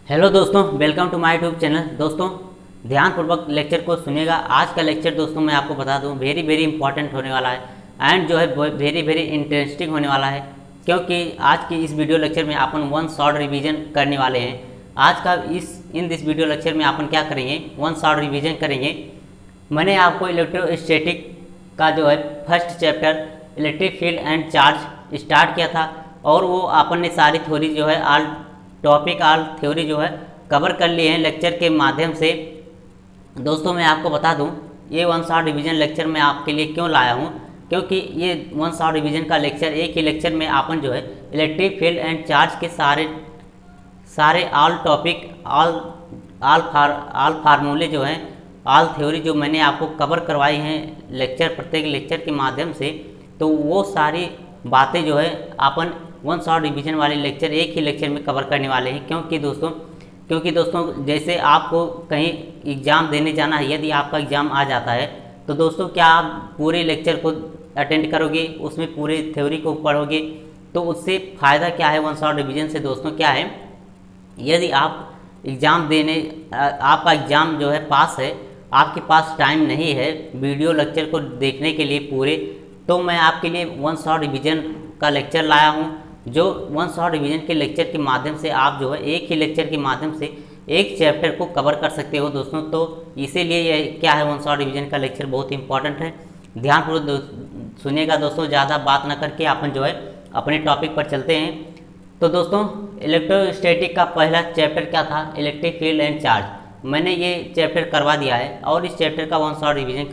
Hello दोस्तों, welcome to my YouTube channel. दोस्तों ध्यानपूर्वक लेक्चर को सुनिएगा। आज का लेक्चर दोस्तों मैं आपको बता दूं वेरी वेरी इंपॉर्टेंट होने वाला है एंड जो है वेरी वेरी इंटरेस्टिंग होने वाला है, क्योंकि आज की इस वीडियो लेक्चर में अपन वन शॉर्ट रिवीजन करने वाले हैं। आज का इन दिस वीडियो लेक्चर में अपन क्या करेंगे, वन शॉर्ट रिवीजन करेंगे। मैंने आपको इलेक्ट्रोस्टैटिक का जो है first chapter electric field and charge start किया था और वो अपन ने सारी थ्योरी जो है ऑल थ्योरी जो है कवर कर लिए हैं लेक्चर के माध्यम से। दोस्तों मैं आपको बता दूं ये वन शॉट रिवीजन लेक्चर मैं आपके लिए क्यों लाया हूं, क्योंकि ये वन शॉट रिवीजन का लेक्चर एक ही लेक्चर में अपन जो है इलेक्ट्रिक फील्ड एंड चार्ज के सारे ऑल टॉपिक ऑल फार्मूले जो हैं ऑल थ्योरी जो मैंने आपको कवर करवाई हैं लेक्चर प्रत्येक लेक्चर के माध्यम से, तो वो सारी बातें जो है अपन वन शॉट रिवीजन वाले लेक्चर एक ही लेक्चर में कवर करने वाले हैं। क्योंकि दोस्तों जैसे आपको कहीं एग्ज़ाम देने जाना है, यदि आपका एग्ज़ाम आ जाता है तो दोस्तों क्या आप पूरे लेक्चर को अटेंड करोगे, उसमें पूरे थ्योरी को पढ़ोगे, तो उससे फ़ायदा क्या है वन शॉट रिवीजन से दोस्तों क्या है, यदि आप एग्ज़ाम देने आपका एग्ज़ाम जो है पास है, आपके पास टाइम नहीं है वीडियो लेक्चर को देखने के लिए पूरे, तो मैं आपके लिए वन शॉट रिवीजन का लेक्चर लाया हूं। जो वन शॉट रिवीजन के लेक्चर के माध्यम से आप जो है एक ही लेक्चर के माध्यम से एक चैप्टर को कवर कर सकते हो दोस्तों। तो इसीलिए ये क्या है वन शॉट रिवीजन का लेक्चर बहुत इंपॉर्टेंट है। ध्यानपूर्वक सुनिएगा दोस्तों, ज़्यादा बात ना करके अपन जो है अपने टॉपिक पर चलते हैं। तो दोस्तों इलेक्ट्रोस्टैटिक का पहला चैप्टर क्या था, इलेक्ट्रिक फील्ड एंड चार्ज। मैंने ये चैप्टर करवा दिया है और इस चैप्टर का वन शॉट रिवीजन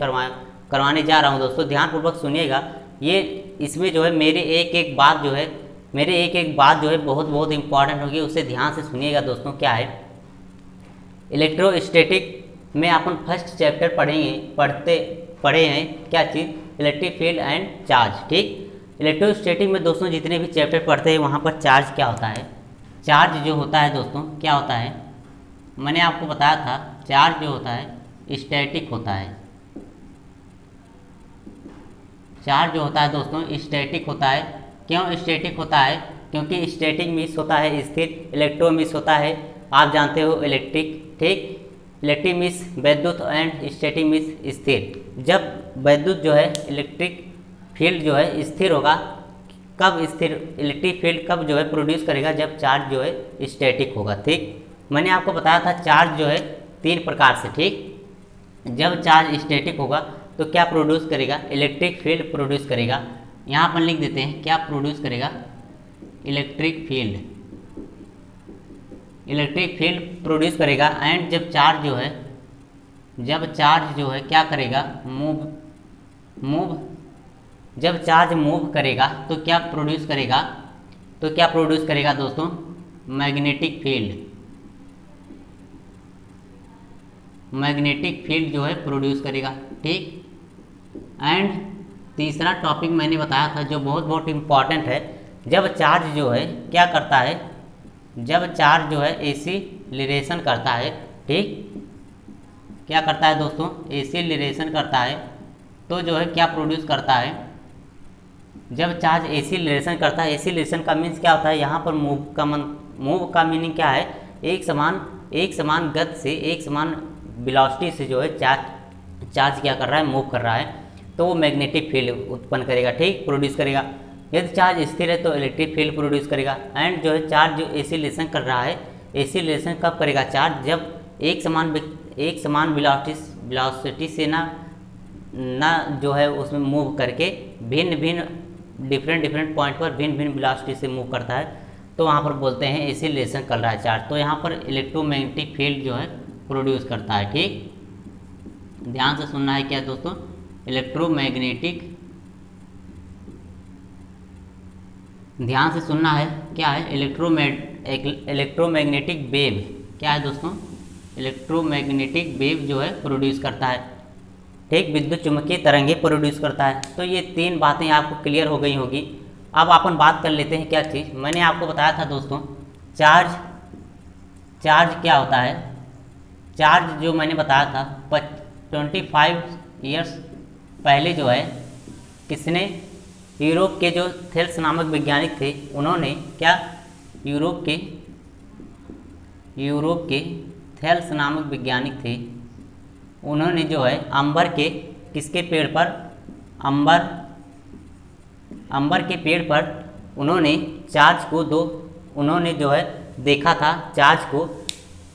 करवाने जा रहा हूँ दोस्तों। ध्यानपूर्वक सुनिएगा, ये इसमें जो है मेरे एक एक बात जो है बहुत इंपॉर्टेंट होगी, उसे ध्यान से सुनिएगा दोस्तों। क्या है इलेक्ट्रोस्टैटिक में अपन फर्स्ट चैप्टर पढ़े हैं क्या चीज़, इलेक्ट्रिक फील्ड एंड चार्ज। ठीक, इलेक्ट्रोस्टैटिक में दोस्तों जितने भी चैप्टर पढ़ते हैं वहाँ पर चार्ज क्या होता है, चार्ज जो होता है दोस्तों क्या होता है, मैंने आपको बताया था चार्ज जो होता है स्टैटिक होता है। चार्ज जो होता है दोस्तों स्टैटिक होता है। क्यों स्टैटिक होता है, क्योंकि स्टैटिक मीन्स होता है स्थिर, इलेक्ट्रो मीन्स होता है आप जानते हो इलेक्ट्रिक। ठीक, इलेक्ट्रिक मीन्स वैद्युत एंड स्टैटिक मीन्स स्थिर। जब वैद्युत जो है इलेक्ट्रिक फील्ड जो है स्थिर होगा, कब स्थिर इलेक्ट्रिक फील्ड कब जो है प्रोड्यूस करेगा, जब चार्ज जो है स्टैटिक होगा। ठीक, मैंने आपको बताया था चार्ज जो है तीन प्रकार से। ठीक, जब चार्ज स्टैटिक होगा तो क्या प्रोड्यूस करेगा, इलेक्ट्रिक फील्ड प्रोड्यूस करेगा। यहाँ अपन लिख देते हैं क्या प्रोड्यूस करेगा, इलेक्ट्रिक फील्ड प्रोड्यूस करेगा। एंड जब चार्ज जो है क्या करेगा, जब चार्ज मूव करेगा तो क्या प्रोड्यूस करेगा दोस्तों, मैग्नेटिक फील्ड जो है प्रोड्यूस करेगा। ठीक, एंड तीसरा टॉपिक मैंने बताया था जो बहुत इंपॉर्टेंट है, जब चार्ज जो है क्या करता है, जब चार्ज जो है एसिलेशन करता है। ठीक, क्या करता है दोस्तों, एसिलेशन करता है, तो जो है क्या प्रोड्यूस करता है, जब चार्ज एसिलेशन करता है। एसिलेशन का मीन्स क्या होता है, यहाँ पर मूव का मीनिंग क्या है, एक समान गति से एक समान वेलोसिटी से जो है चार्ज क्या कर रहा है, मूव कर रहा है, तो वो मैग्नेटिक फील्ड उत्पन्न करेगा। ठीक, प्रोड्यूस करेगा। यदि चार्ज स्थिर है तो इलेक्ट्रिक फील्ड प्रोड्यूस करेगा। एंड जो है चार्ज जो एसिलेशन कर रहा है, एसिलेशन कब करेगा चार्ज, जब एक समान वेलोसिटी से ना जो है उसमें मूव करके डिफरेंट पॉइंट पर भिन्न वेलोसिटी से मूव करता है, तो वहाँ पर बोलते हैं एसिलेशन कर रहा है चार्ज। तो यहाँ पर इलेक्ट्रोमैग्नेटिक फील्ड जो है प्रोड्यूस करता है। ठीक, ध्यान से सुनना है क्या दोस्तों, ध्यान से सुनना है क्या है, इलेक्ट्रोमैग्नेटिक वेव क्या है दोस्तों, इलेक्ट्रोमैग्नेटिक वेव जो है प्रोड्यूस करता है। ठीक, विद्युत चुम्बकीय तरंगे प्रोड्यूस करता है। तो ये तीन बातें आपको क्लियर हो गई होगी। अब अपन बात कर लेते हैं क्या चीज़, मैंने आपको बताया था दोस्तों चार्ज क्या होता है। चार्ज जो मैंने बताया था 25 ईयर्स पहले जो है किसने, यूरोप के जो थेल्स नामक वैज्ञानिक थे, उन्होंने क्या यूरोप यूरोप के थेल्स नामक वैज्ञानिक थे, उन्होंने जो है अंबर के किसके पेड़ पर, अंबर के पेड़ पर उन्होंने चार्ज को उन्होंने जो है देखा था। चार्ज को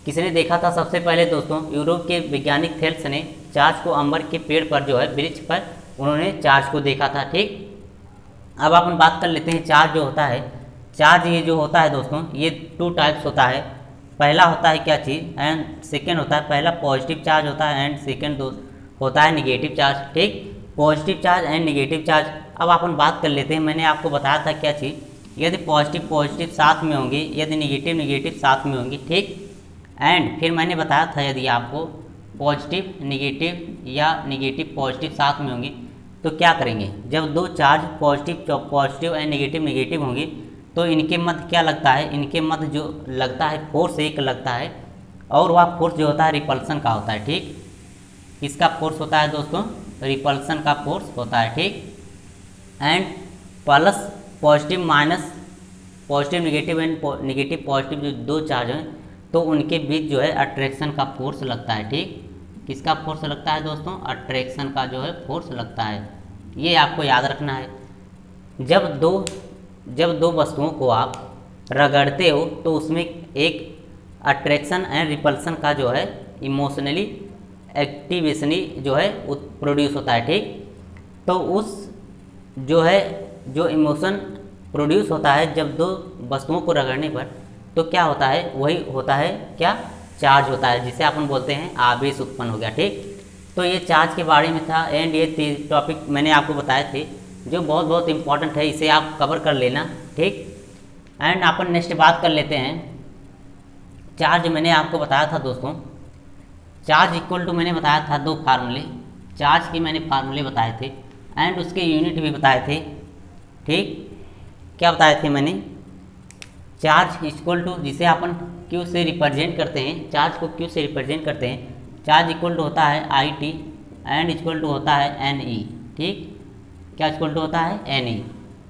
किसने देखा था सबसे पहले दोस्तों? यूरोप के वैज्ञानिक थेल्स ने चार्ज को अंबर के पेड़ पर जो है वृक्ष पर उन्होंने चार्ज को देखा था। ठीक, अब अपन बात कर लेते हैं चार्ज जो होता है। चार्ज ये जो होता है दोस्तों, ये 2 टाइप्स होता है। पहला होता है क्या चीज़, एंड सेकेंड होता है, पहला पॉजिटिव चार्ज होता है एंड सेकेंड होता है निगेटिव चार्ज। ठीक, positive charge and negative charge. अब अपन बात कर लेते हैं, मैंने आपको बताया था क्या चीज़, यदि पॉजिटिव साथ में होंगी, यदि निगेटिव साथ में होंगी। ठीक, एंड फिर मैंने बताया था यदि आपको पॉजिटिव निगेटिव या निगेटिव पॉजिटिव साथ में होंगी तो क्या करेंगे। जब 2 चार्ज पॉजिटिव एंड निगेटिव होंगी तो इनके मध्य क्या लगता है, इनके मध्य जो लगता है फोर्स एक लगता है, और वह फोर्स जो होता है रिपल्सन का होता है। ठीक, किसका फोर्स होता है दोस्तों? रिपल्सन का फोर्स होता है। ठीक, and plus positive minus positive negative and negative positive जो 2 चार्ज हैं तो उनके बीच जो है अट्रैक्शन का फोर्स लगता है। ठीक, किसका फोर्स लगता है दोस्तों? अट्रैक्शन का जो है फोर्स लगता है। ये आपको याद रखना है। जब दो वस्तुओं को आप रगड़ते हो तो उसमें एक अट्रैक्शन एंड रिपल्सन का जो है इमोशनली एक्टिवेशनी जो है प्रोड्यूस होता है। ठीक, तो उस जो इमोशन प्रोड्यूस होता है जब 2 वस्तुओं को रगड़ने पर, तो क्या होता है, वही होता है क्या, चार्ज होता है, जिसे अपन बोलते हैं आवेश उत्पन्न हो गया। ठीक, तो ये चार्ज के बारे में था एंड ये टॉपिक मैंने आपको बताए थे जो बहुत इंपॉर्टेंट है, इसे आप कवर कर लेना। ठीक, एंड अपन नेक्स्ट बात कर लेते हैं चार्ज। मैंने आपको बताया था दोस्तों, चार्ज इक्वल टू मैंने बताया था 2 फार्मूले, चार्ज के मैंने फार्मूले बताए थे एंड उसके यूनिट भी बताए थे। ठीक, क्या बताए थे मैंने? चार्ज इक्वल टू, जिसे अपन क्यू से रिप्रेजेंट करते हैं, चार्ज को क्यू से रिप्रेजेंट करते हैं, चार्ज इक्वल टू होता है I T and equal to होता है एन ई। ठीक, क्या इक्वल टू होता है? N E.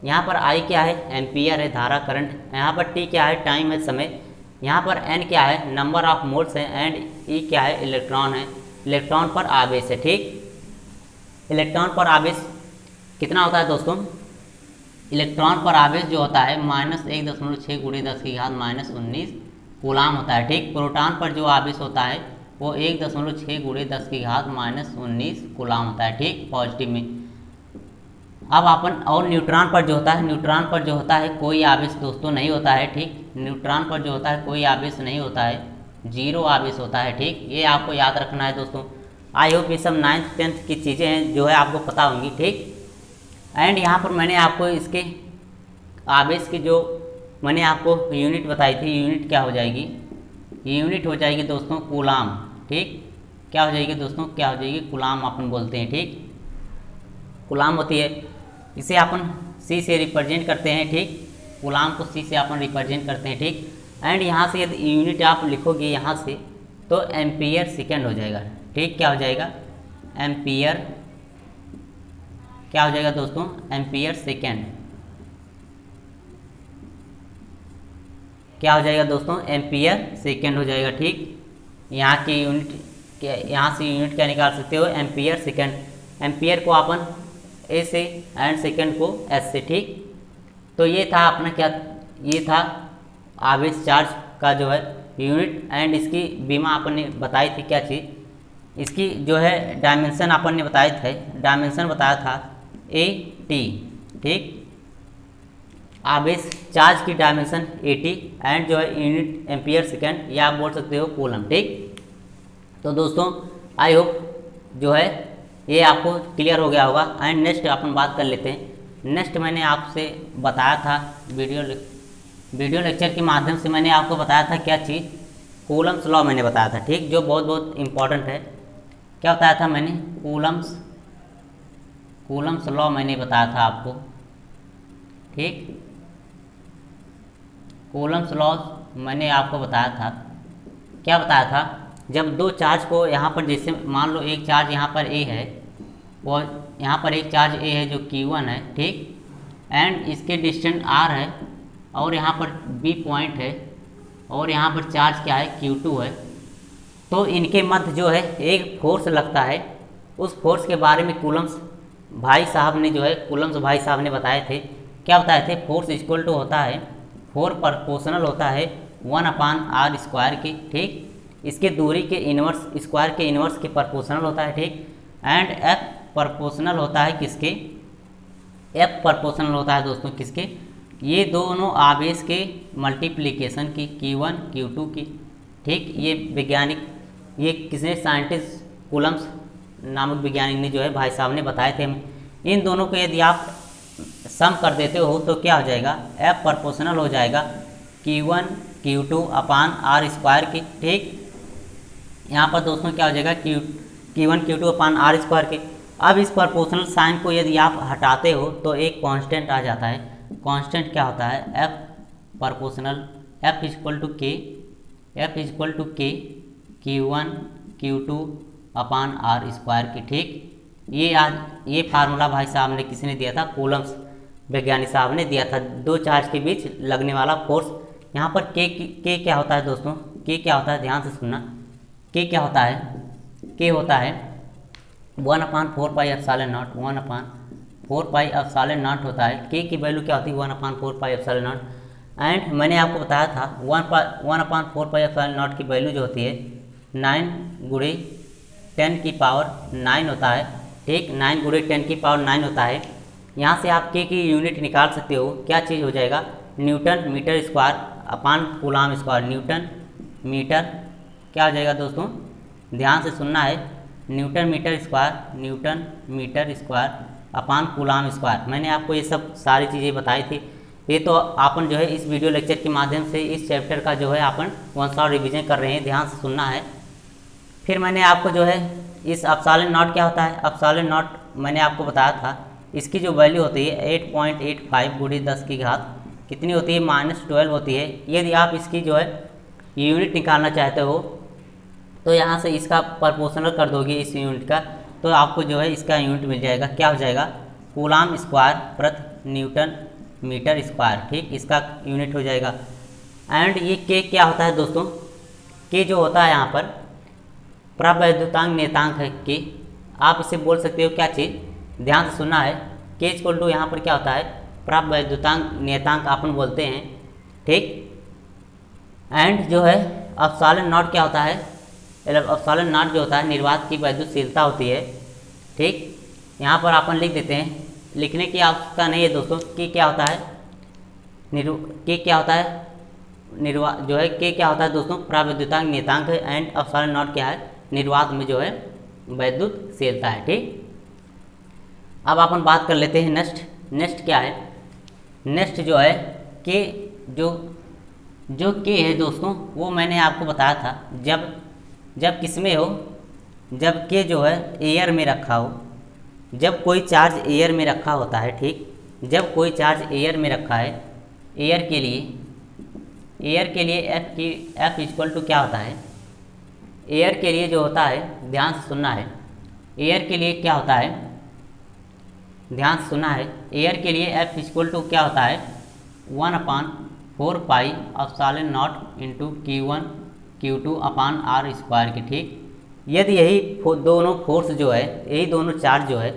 यहाँ पर आई क्या है? एम्पियर है, धारा करंट। यहाँ पर टी क्या है? टाइम है, समय। यहाँ पर एन क्या है? नंबर ऑफ मोल्स है एंड ई क्या है? इलेक्ट्रॉन है, इलेक्ट्रॉन पर आवेश है। ठीक, इलेक्ट्रॉन पर आवेश कितना होता है दोस्तों? इलेक्ट्रॉन पर आवेश जो होता है -1.6 × 10⁻⁻19 कूलाम होता है। ठीक, प्रोटॉन पर जो आवेश होता है वो 1.6 × 10⁻⁻19 कूलाम होता है। ठीक, पॉजिटिव में। अब अपन और न्यूट्रॉन पर जो होता है, न्यूट्रॉन पर जो होता है कोई आवेश दोस्तों नहीं होता है। ठीक, न्यूट्रॉन पर जो होता है कोई आवेश नहीं होता है, 0 आवेश होता है। ठीक, ये आपको याद रखना है दोस्तों। आई होप ये सब 9th 10th की चीज़ें हैं जो है आपको पता होंगी। ठीक, एंड यहाँ पर मैंने आपको इसके आवेश की जो मैंने आपको यूनिट बताई थी, यूनिट क्या हो जाएगी? यूनिट हो जाएगी दोस्तों कूलाम। ठीक, क्या हो जाएगी दोस्तों? क्या हो जाएगी? कूलाम अपन बोलते हैं। ठीक, कूलाम होती है, इसे अपन सी से रिप्रेजेंट करते हैं। ठीक, कूलाम को सी से अपन रिप्रेजेंट करते हैं। ठीक, एंड यहाँ से यदि यूनिट आप लिखोगे यहाँ से तो एम्पियर सेकेंड हो जाएगा। ठीक, क्या हो जाएगा? एम्पियर, क्या हो जाएगा दोस्तों? Ampere second. क्या हो जाएगा दोस्तों? एम्पियर सेकेंड हो जाएगा। ठीक, यहाँ की यूनिट, यहाँ से यूनिट क्या निकाल सकते हो? Ampere second. एम्पियर को अपन ए से एंड सेकेंड को एस से। ठीक, तो ये था अपना क्या, ये था आवेश चार्ज का जो है यूनिट एंड इसकी बीमा अपन ने बताई थी क्या चीज़, इसकी जो है डायमेंशन अपन ने बताए थे, डायमेंशन बताया था ए टी। ठीक, आवेश चार्ज की डायमेंशन 80 एंड जो है यूनिट एम्पियर सेकेंड, या आप बोल सकते हो कूलम। ठीक, तो दोस्तों आई होप जो है ये आपको क्लियर हो गया होगा। एंड नेक्स्ट अपन बात कर लेते हैं। नेक्स्ट मैंने आपसे बताया था वीडियो लेक्चर के माध्यम से मैंने आपको बताया था क्या चीज़, कूलम्स लॉ मैंने बताया था। ठीक, जो बहुत इंपॉर्टेंट है। क्या बताया था मैंने? कूलम्स लॉ मैंने बताया था आपको। ठीक, कूलम्स लॉ मैंने आपको बताया था। क्या बताया था? जब 2 चार्ज को यहाँ पर, जैसे मान लो एक चार्ज यहाँ पर ए है और यहाँ पर एक चार्ज ए है जो Q1 है। ठीक, एंड इसके डिस्टेंस R है और यहाँ पर B पॉइंट है और यहाँ पर चार्ज क्या है, Q2 है। तो इनके मध्य जो है एक फोर्स लगता है। उस फोर्स के बारे में कूलम्स भाई साहब ने जो है कूलम्स भाई साहब ने बताए थे। क्या बताए थे, फोर्स इक्वल टू होता है 4 प्रोपोर्शनल होता है 1/r² के, ठीक। इसके दूरी के इन्वर्स, स्क्वायर के इन्वर्स के प्रोपोर्शनल होता है, ठीक। एंड F प्रोपोर्शनल होता है किसके, F प्रोपोर्शनल होता है दोस्तों किसके, ये दोनों आवेश के मल्टीप्लिकेशन की, Q1 Q2 की, ठीक। ये वैज्ञानिक, ये किसने, साइंटिस्ट कूलम्स नामक वैज्ञानिक ने जो है भाई साहब ने बताए थे। इन दोनों को यदि आप सम कर देते हो तो क्या हो जाएगा, F प्रोपोर्शनल हो जाएगा Q1 Q2/r² की, ठीक। यहाँ पर दोस्तों क्या हो जाएगा, Q1 Q2/r² के। अब इस प्रोपोर्शनल साइन को यदि आप हटाते हो तो एक कांस्टेंट आ जाता है। कांस्टेंट क्या होता है, F proportional, F equal to K Q1 Q2/r² की, ठीक। ये फार्मूला भाई साहब ने किसी ने दिया था, कूलम्स वैज्ञानिक साहब ने दिया था। दो चार्ज के बीच लगने वाला फोर्स। यहाँ पर के क्या होता है दोस्तों, के क्या होता है, ध्यान से सुनना। के क्या होता है, के होता है 1/4πε0, 1/4πε0 होता है। के की वैल्यू क्या होती है, 1/4πε0। एंड मैंने आपको बताया था 1/4πε0 की वैल्यू जो होती है 9 × 10⁹ होता है, ठीक। 9 × 10⁹ होता है। यहाँ से आप के की यूनिट निकाल सकते हो। क्या चीज़ हो जाएगा, newton metre square upon coulomb square. Newton metre क्या हो जाएगा दोस्तों, ध्यान से सुनना है, newton metre square upon coulomb square. मैंने आपको ये सब सारी चीज़ें बताई थी। ये तो अपन जो है इस वीडियो लेक्चर के माध्यम से इस चैप्टर का जो है अपन 1 शॉट रिविजन कर रहे हैं, ध्यान से सुनना है। फिर मैंने आपको जो है इस एप्सिलॉन नॉट क्या होता है, एप्सिलॉन नॉट मैंने आपको बताया था, इसकी जो वैल्यू होती है 8.85 × 10 की घात कितनी होती है, -12 होती है। यदि आप इसकी जो है यूनिट निकालना चाहते हो तो यहाँ से इसका प्रोपोर्शनल कर दोगे इस यूनिट का, तो आपको जो है इसका यूनिट मिल जाएगा। क्या हो जाएगा, कूलाम स्क्वायर प्रति न्यूटन मीटर स्क्वायर, ठीक। इसका यूनिट हो जाएगा। एंड ये के क्या होता है दोस्तों, के जो होता है यहाँ पर प्रावैद्युतांक नियतांक है के। आप इसे बोल सकते हो क्या चीज़, ध्यान से सुनना है। के इक्वल टू यहाँ पर क्या होता है, प्रावैद्युतांक नियतांक अपन बोलते हैं, ठीक। एंड जो है एप्सिलॉन नॉट क्या होता है, एप्सिलॉन नॉट जो होता है निर्वात की वैद्युतशीलता होती है, ठीक। यहाँ पर अपन लिख देते हैं, लिखने की आवश्यकता नहीं है दोस्तों। के क्या होता है, के क्या होता है, जो है के क्या होता है दोस्तों, प्रावैद्युतांक नियतांक है। एंड एप्सिलॉन नॉट क्या है, निर्वात में जो है वैद्युतशीलता है, ठीक। अब अपन बात कर लेते हैं नेक्स्ट क्या है, नेक्स्ट जो है के, जो के है दोस्तों वो मैंने आपको बताया था, जब किस में हो, जब के जो है एयर में रखा हो, जब कोई चार्ज एयर में रखा होता है, ठीक। जब कोई चार्ज एयर में रखा है, एयर के लिए F इक्वल टू क्या होता है, एयर के लिए जो होता है, ध्यान से सुनना है, एयर के लिए क्या होता है, ध्यान से सुनना है, एयर के लिए F इक्वल टू क्या होता है, 1/4πε0 × Q1 Q2/r² की, ठीक। यदि यही दोनों फोर्स जो है, यही दोनों चार्ज जो है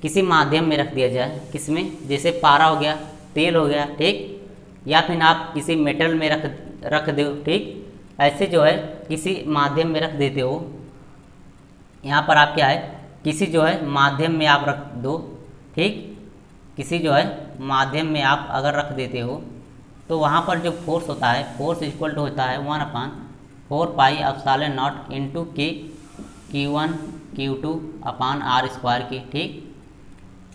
किसी माध्यम में रख दिया जाए, किसमें, जैसे पारा हो गया, तेल हो गया, ठीक, या फिर आप किसी मेटल में रख दो, ठीक। ऐसे जो है किसी माध्यम में रख देते हो, यहाँ पर आप क्या है, किसी जो है माध्यम में आप रख दो, ठीक। किसी जो है माध्यम में आप अगर रख देते हो तो वहाँ पर जो फोर्स होता है, फोर्स इक्वल टू होता है 1/4πε0 × Q1 Q2/r² की, ठीक।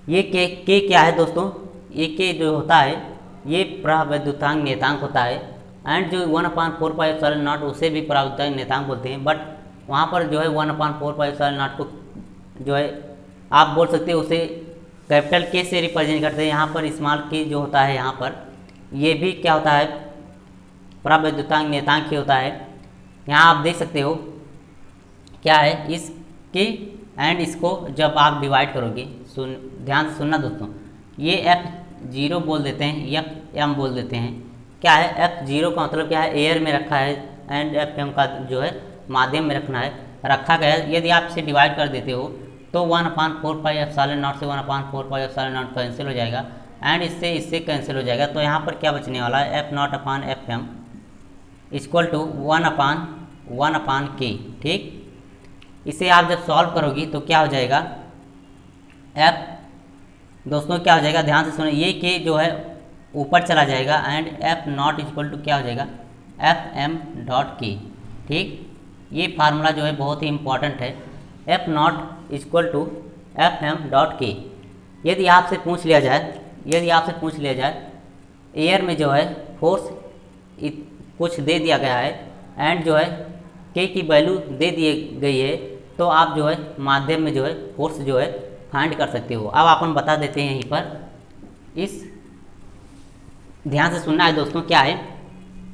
ये के क्या है दोस्तों, ये के जो होता है ये प्रावैद्युतांक नियतांक होता है। एंड जो 1/4πε0 उसे भी प्रावैद्युतांक नियतांक बोलते हैं, बट वहाँ पर जो है 1/4πε0 को जो है आप बोल सकते हो उसे कैपिटल के से रिप्रेजेंट करते हैं। यहाँ पर स्मॉल के जो होता है, यहाँ पर ये भी क्या होता है, प्रावैद्युतांक नियतांक ही होता है। यहाँ आप देख सकते हो क्या है, इस के एंड इसको जब आप डिवाइड करोगे, ध्यान से सुनना दोस्तों, ये F0 बोल देते हैं, F m बोल देते हैं। क्या है, F0 का मतलब क्या है, एयर में रखा है, एंड FM का जो है माध्यम में रखा गया है। यदि आप इसे डिवाइड कर देते हो तो 1/4πε0 से 1/4πε0 कैंसिल हो जाएगा, एंड इससे कैंसिल हो जाएगा। तो यहाँ पर क्या बचने वाला है, F0/FM इक्वल टू 1/1/K। ठीक, इसे आप जब सॉल्व करोगी तो क्या हो जाएगा, दोस्तों क्या हो जाएगा, ध्यान से सुनो, ये K जो है ऊपर चला जाएगा, एंड F0 इक्वल टू क्या हो जाएगा, FM.K। ठीक, ये फार्मूला जो है बहुत ही इंपॉर्टेंट है, F0 इक्वल टू FM.K। यदि आपसे पूछ लिया जाए एयर में जो है फोर्स कुछ दे दिया गया है, एंड जो है K की वैल्यू दे दी गई है, तो आप जो है माध्यम में जो है फोर्स जो है फाइंड कर सकते हो। अब अपन बता देते हैं यहीं पर, इस ध्यान से सुनना है दोस्तों, क्या है,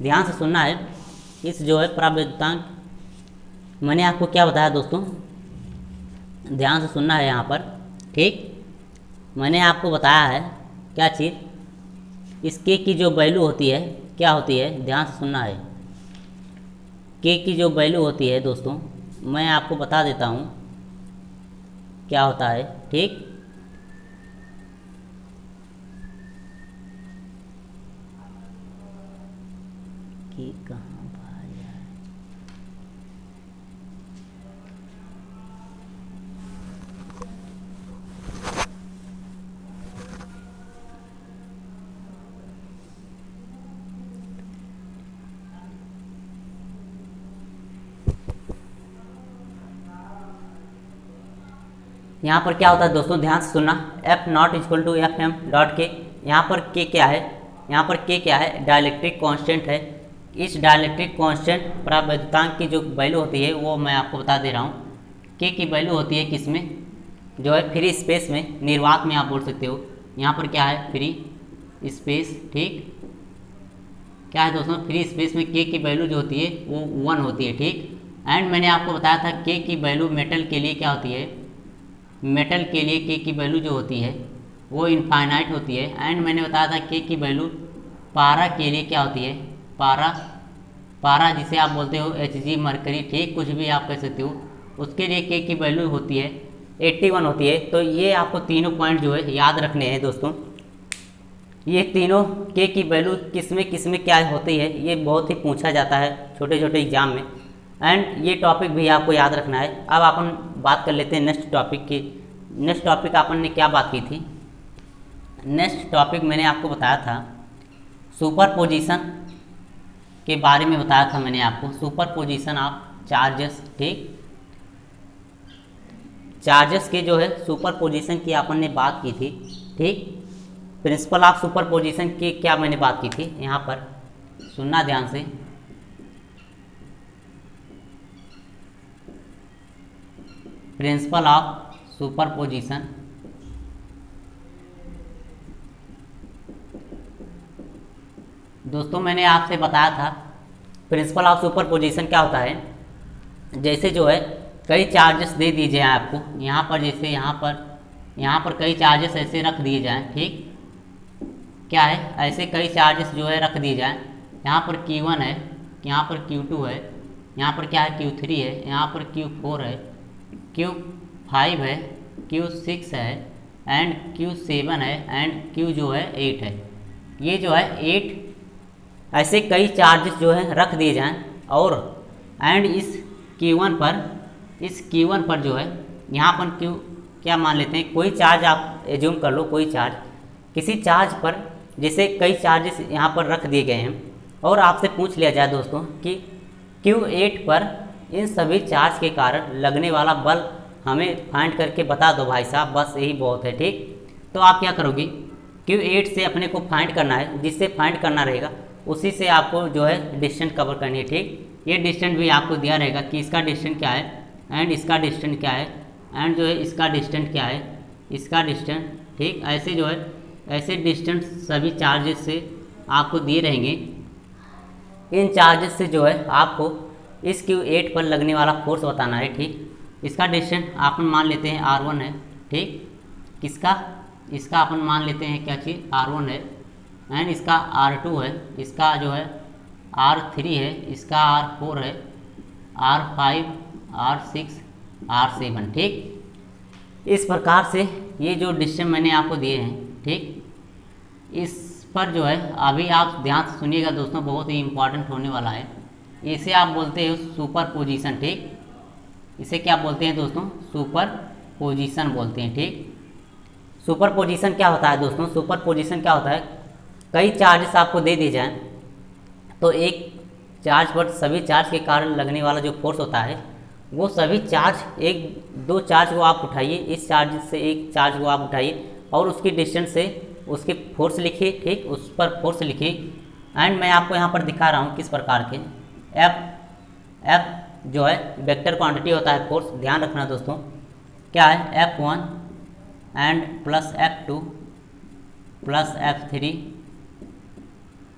ध्यान से सुनना है। इस जो है परावैद्युतांक, मैंने आपको क्या बताया दोस्तों, ध्यान से सुनना है यहाँ पर। ठीक, मैंने आपको बताया है क्या चीज़, इस K की जो वैल्यू होती है क्या होती है, ध्यान से सुनना है। K की जो वैल्यू होती है दोस्तों, मैं आपको बता देता हूँ क्या होता है। ठीक, कि कहाँ भाई है, यहाँ पर क्या होता है दोस्तों, ध्यान से सुनना, F0 इक्वल टू FM.K। यहाँ पर K क्या है, यहाँ पर K क्या है, डाइलेक्ट्रिक कांस्टेंट है। इस डाइलेक्ट्रिक कांस्टेंट परावैद्युतांक की जो वैल्यू होती है वो मैं आपको बता दे रहा हूँ। K की वैल्यू होती है किसमें, जो है फ्री स्पेस में, निर्वात में आप बोल सकते हो। यहाँ पर क्या है, फ्री स्पेस। ठीक, क्या है दोस्तों, फ्री स्पेस में K की वैल्यू जो होती है वो 1 होती है। ठीक, एंड मैंने आपको बताया था K की वैल्यू मेटल के लिए क्या होती है, मेटल के लिए K की वैल्यू जो होती है वो इनफाइनाइट होती है। एंड मैंने बताया था K की वैल्यू पारा के लिए क्या होती है, पारा जिसे आप बोलते हो Hg मरकरी, ठीक, कुछ भी आप कह सकते हो, उसके लिए K की वैल्यू होती है 81 होती है। तो ये आपको तीनों पॉइंट जो है याद रखने हैं दोस्तों। ये तीनों K की वैल्यू किसमें क्या होती है, ये बहुत ही पूछा जाता है छोटे छोटे एग्जाम में, एंड ये टॉपिक भी आपको याद रखना है। अब अपन बात कर लेते हैं नेक्स्ट टॉपिक की। नेक्स्ट टॉपिक अपन ने क्या बात की थी, नेक्स्ट टॉपिक मैंने आपको बताया था सुपरपोजिशन के बारे में बताया था मैंने आपको, सुपरपोजिशन ऑफ चार्जेस। ठीक, चार्जेस के जो है सुपरपोजिशन की अपन ने बात की थी। ठीक, प्रिंसिपल ऑफ सुपरपोजिशन की क्या मैंने बात की थी, यहाँ पर सुनना ध्यान से। प्रिंसिपल ऑफ सुपरपोजिशन, दोस्तों मैंने आपसे बताया था प्रिंसिपल ऑफ सुपरपोजिशन क्या होता है, जैसे जो है कई चार्जेस दे दिए जाएँ आपको, यहाँ पर जैसे यहाँ पर कई चार्जेस ऐसे रख दिए जाएँ। ठीक, क्या है, ऐसे कई चार्जेस जो है रख दिए जाएँ। यहाँ पर Q1 है, यहाँ पर Q2 है, यहाँ पर क्या है Q3 है, यहाँ पर Q4 है, Q5 है, Q6 है, एंड Q7 है, एंड Q जो है 8 है। ये जो है 8 ऐसे कई चार्जेस जो है रख दिए जाएँ, और एंड इस Q1 पर जो है यहाँ पर क्या मान लेते हैं, कोई चार्ज आप एज्यूम कर लो, कोई चार्ज, किसी चार्ज पर जैसे कई चार्जेस यहाँ पर रख दिए गए हैं, और आपसे पूछ लिया जाए दोस्तों कि Q8 पर इन सभी चार्ज के कारण लगने वाला बल हमें फाइंड करके बता दो भाई साहब, बस यही बहुत है। ठीक, तो आप क्या करोगे, Q8 से अपने को फाइंड करना है, जिससे फाइंड करना रहेगा उसी से आपको जो है डिस्टेंस कवर करनी है। ठीक, ये डिस्टेंस भी आपको दिया रहेगा कि इसका डिस्टेंस क्या है, एंड इसका डिस्टेंस क्या है, एंड जो है इसका डिस्टेंस क्या है, इसका डिस्टेंस। ठीक, ऐसे जो है ऐसे डिस्टेंस सभी चार्जेस से आपको दिए रहेंगे। इन चार्जेस से जो है आपको इस Q8 पर लगने वाला फोर्स बताना है। ठीक, इसका डिस्टेंस अपन मान लेते हैं R1 है। ठीक, किसका, इसका अपन मान लेते हैं क्या चीज़, R1 है। एंड इसका R2 है, इसका जो है R3 है, इसका R4 है, R5, R6, R7। ठीक, इस प्रकार से ये जो डिसीजन मैंने आपको दिए हैं, ठीक, इस पर जो है अभी आप ध्यान से सुनिएगा दोस्तों, बहुत ही इम्पोर्टेंट होने वाला है। इसे आप बोलते हो सुपर पोजीशन। ठीक, इसे क्या बोलते हैं दोस्तों? सुपर पोजीशन बोलते हैं। ठीक, सुपर पोजीशन क्या होता है दोस्तों? सुपर पोजीशन क्या होता है, कई चार्जेस आपको दे दिए जाएँ तो एक चार्ज पर सभी चार्ज के कारण लगने वाला जो फोर्स होता है वो सभी चार्ज, एक दो चार्ज को आप उठाइए, इस चार्ज से एक चार्ज को आप उठाइए और उसकी डिस्टेंस से उसके फोर्स लिखिए। ठीक, उस पर फोर्स लिखिए। एंड मैं आपको यहाँ पर दिखा रहा हूँ किस प्रकार के एफ जो है वेक्टर क्वांटिटी होता है फोर्स। ध्यान रखना दोस्तों, क्या है, F1 and plus F2 plus F3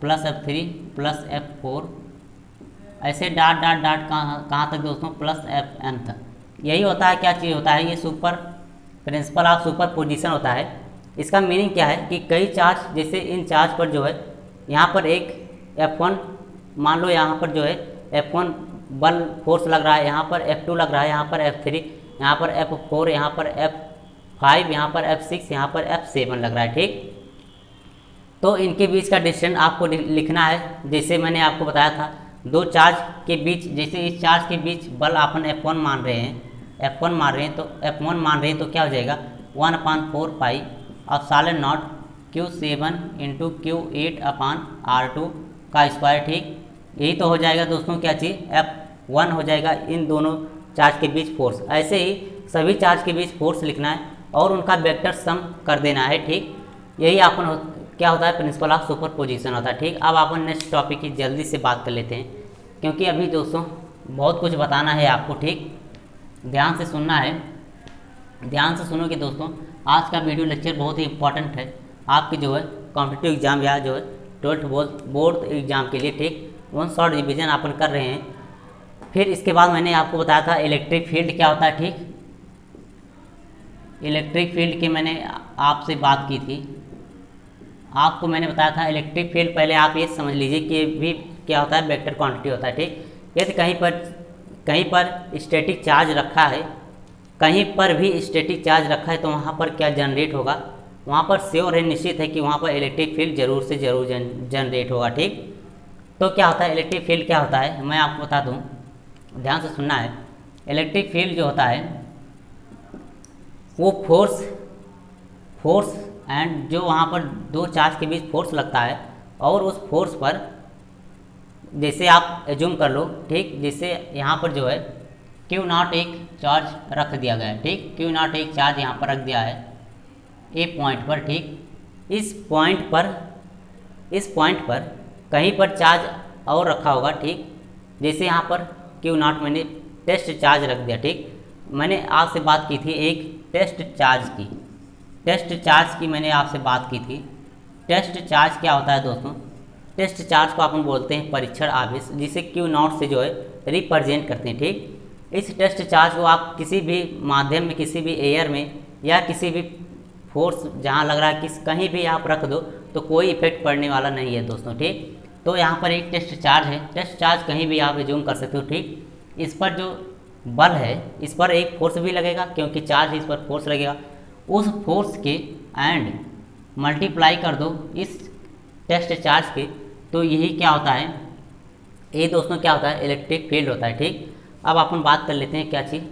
plus F3 plus F4, ऐसे डाट डाट डाट कहाँ तक दोस्तों? प्लस Fn तक। यही होता है, क्या चीज़ होता है ये? Super principle of super position होता है। इसका मीनिंग क्या है कि कई चार्ज, जैसे इन चार्ज पर जो है यहाँ पर एक F1 मान लो, यहाँ पर जो है F1 बल फोर्स लग रहा है, यहाँ पर F2 लग रहा है, यहाँ पर F3, यहाँ पर F4, यहाँ पर F5, यहाँ पर F6, यहाँ पर F7 लग रहा है। ठीक, तो इनके बीच का डिस्टेंस आपको लिखना है। जैसे मैंने आपको बताया था, दो चार्ज के बीच, जैसे इस चार्ज के बीच बल अपन F1 मान रहे हैं, F1 मान रहे हैं, तो F1 मान रहे हैं तो क्या हो जाएगा? 1/4 pi epsilon not Q7 into Q8 upon R2 का स्क्वायर। ठीक, यही तो हो जाएगा दोस्तों क्या चीज़? F1 हो जाएगा इन दोनों चार्ज के बीच फोर्स। ऐसे ही सभी चार्ज के बीच फोर्स लिखना है और उनका वेक्टर सम कर देना है। ठीक, यही अपन क्या होता है? प्रिंसिपल ऑफ सुपर पोजीशन होता है। ठीक, अब अपन नेक्स्ट टॉपिक की जल्दी से बात कर लेते हैं, क्योंकि अभी दोस्तों बहुत कुछ बताना है आपको। ठीक, ध्यान से सुनना है, ध्यान से सुनोगे दोस्तों। आज का वीडियो लेक्चर बहुत ही इंपॉर्टेंट है आपके जो है कॉम्पिटिटिव एग्जाम या जो है 12th बोर्ड एग्जाम के लिए। ठीक, 1 शॉर्ट रिविजन अपन कर रहे हैं। फिर इसके बाद मैंने आपको बताया था इलेक्ट्रिक फील्ड क्या होता है। ठीक, इलेक्ट्रिक फील्ड की मैंने आपसे बात की थी, आपको मैंने बताया था इलेक्ट्रिक फील्ड। पहले आप ये समझ लीजिए कि ये भी क्या होता है? वेक्टर क्वांटिटी होता है। ठीक, यदि कहीं पर स्टैटिक चार्ज रखा है, कहीं पर भी स्टैटिक चार्ज रखा है, तो वहाँ पर क्या जनरेट होगा? वहाँ पर श्योर है, निश्चित है कि वहाँ पर इलेक्ट्रिक फील्ड जरूर से जरूर जनरेट होगा। ठीक, तो क्या होता है इलेक्ट्रिक फील्ड? क्या होता है मैं आपको बता दूँ, ध्यान से सुनना है। इलेक्ट्रिक फील्ड जो होता है वो फोर्स एंड जो वहाँ पर दो चार्ज के बीच फोर्स लगता है, और उस फोर्स पर जैसे आप एज्यूम कर लो। ठीक, जैसे यहाँ पर जो है Q0 एक चार्ज रख दिया गया है। ठीक, Q0 एक चार्ज यहाँ पर रख दिया है ए पॉइंट पर। ठीक, इस पॉइंट पर कहीं पर चार्ज और रखा होगा। ठीक, जैसे यहाँ पर Q0 मैंने टेस्ट चार्ज रख दिया। ठीक, मैंने आपसे बात की थी एक टेस्ट चार्ज की मैंने आपसे बात की थी। टेस्ट चार्ज क्या होता है दोस्तों? टेस्ट चार्ज को अपन बोलते हैं परीक्षण आवेश, जिसे Q0 से जो है रिप्रेजेंट करते हैं। ठीक, इस टेस्ट चार्ज को आप किसी भी माध्यम में, किसी भी एयर में या किसी भी फोर्स जहाँ लग रहा है कहीं भी आप रख दो तो कोई इफेक्ट पड़ने वाला नहीं है दोस्तों। ठीक, तो यहाँ पर एक टेस्ट चार्ज है, टेस्ट चार्ज कहीं भी आप एज्यूम कर सकते हो। ठीक, इस पर जो बल है, इस पर एक फोर्स भी लगेगा, क्योंकि चार्ज इस पर फोर्स लगेगा। उस फोर्स के एंड मल्टीप्लाई कर दो इस टेस्ट चार्ज के, तो यही क्या होता है? ये दोस्तों क्या होता है? इलेक्ट्रिक फील्ड होता है। ठीक, अब अपन बात कर लेते हैं क्या चीज़?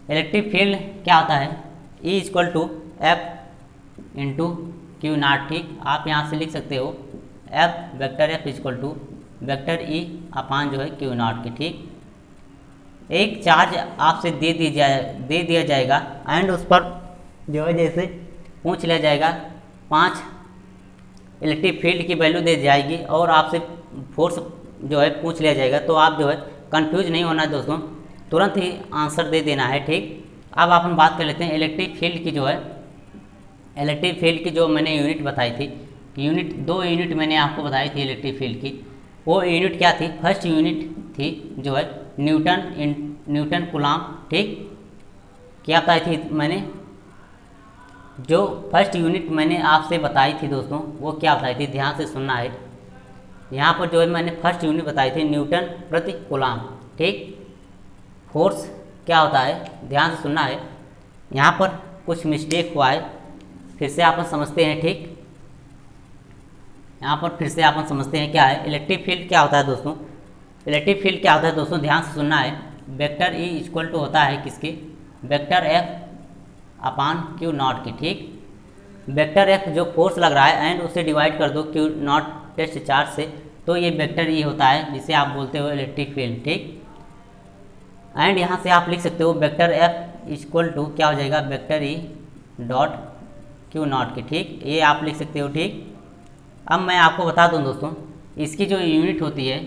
इलेक्ट्रिक फील्ड क्या होता है? E = F into Q0। ठीक, आप यहाँ से लिख सकते हो वेक्टर F = वेक्टर E अपान जो है Q0 के। ठीक, एक चार्ज आपसे दे दिया जाएगा एंड उस पर जो है जैसे पूछ लिया जाएगा 5 इलेक्ट्रिक फील्ड की वैल्यू दे जाएगी और आपसे फोर्स जो है पूछ लिया जाएगा, तो आप जो है कंफ्यूज नहीं होना है दोस्तों, तुरंत ही आंसर दे देना है। ठीक, अब अपन बात कर लेते हैं इलेक्ट्रिक फील्ड की। जो है इलेक्ट्रिक फील्ड की जो मैंने यूनिट बताई थी, दो यूनिट मैंने आपको बताई थी इलेक्ट्रिक फील्ड की। वो यूनिट क्या थी? फर्स्ट यूनिट थी जो है न्यूटन कूलम्ब। ठीक, क्या बताई थी मैंने? जो फर्स्ट यूनिट मैंने आपसे बताई थी दोस्तों, वो क्या बताई थी, ध्यान से सुनना है। यहाँ पर जो है मैंने फर्स्ट यूनिट बताई थी न्यूटन प्रति कूलाम। ठीक, फोर्स क्या होता है, ध्यान से सुनना है। यहाँ पर कुछ मिस्टेक हुआ है, फिर से अपन समझते हैं। ठीक, यहाँ पर फिर से अपन समझते हैं क्या है इलेक्ट्रिक फील्ड क्या होता है दोस्तों। इलेक्ट्रिक फील्ड क्या होता है दोस्तों, ध्यान से सुनना है। वेक्टर ई इक्वल टू होता है किसके, वेक्टर एफ अपान क्यू नॉट की। ठीक, वेक्टर एफ जो फोर्स लग रहा है एंड उसे डिवाइड कर दो क्यू नॉट टेस्ट चार्ज से, तो ये वेक्टर ई होता है जिसे आप बोलते हो इलेक्ट्रिक फील्ड। ठीक, एंड यहाँ से आप लिख सकते हो वेक्टर एफ इक्वल टू क्या हो जाएगा, vector E dot q naught की। ठीक, ये आप लिख सकते हो। ठीक, अब मैं आपको बता दूं दोस्तों, इसकी जो यूनिट होती है,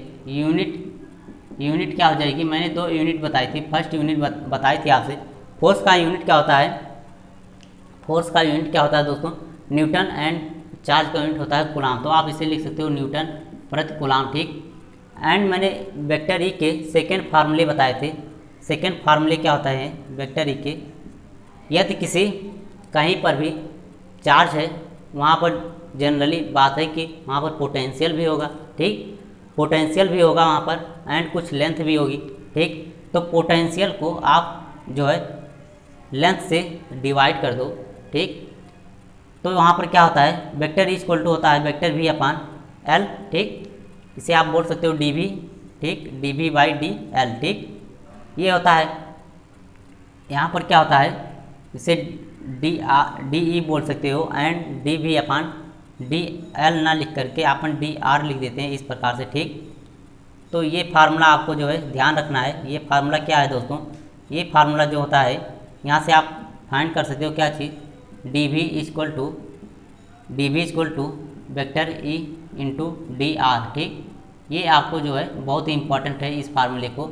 यूनिट क्या हो जाएगी, मैंने 2 यूनिट बताई थी। फर्स्ट यूनिट बताई थी आपसे, फोर्स का यूनिट क्या होता है, फोर्स का यूनिट क्या होता है दोस्तों, न्यूटन, एंड चार्ज का यूनिट होता है कूलाम। तो आप इसे लिख सकते हो न्यूटन प्रति कूलाम। ठीक, एंड मैंने वेक्टर ई के सेकेंड फार्मूले बताए थे। सेकेंड फार्मूले क्या होता है वेक्टर ई के, यदि किसी कहीं पर भी चार्ज है, वहाँ पर जनरली बात है कि वहाँ पर पोटेंशियल भी होगा। ठीक, पोटेंशियल भी होगा वहाँ पर, एंड कुछ लेंथ भी होगी। ठीक, तो पोटेंशियल को आप जो है लेंथ से डिवाइड कर दो। ठीक, तो वहाँ पर क्या होता है, वेक्टर ई इक्वल टू होता है वेक्टर वी अपान एल। ठीक, इसे आप बोल सकते हो डी वी। ठीक, d v by d l. ठीक, ये होता है। यहाँ पर क्या होता है, इसे डी ई बोल सकते हो, and D V upon D L ना लिख करके अपन डी आर लिख देते हैं इस प्रकार से। ठीक, तो ये फार्मूला आपको जो है ध्यान रखना है। ये फार्मूला क्या है दोस्तों, ये फार्मूला जो होता है, यहाँ से आप फाइंड कर सकते हो क्या चीज़, d v equal to vector e into d r. ठीक, ये आपको जो है बहुत ही इंपॉर्टेंट है इस फार्मूले को।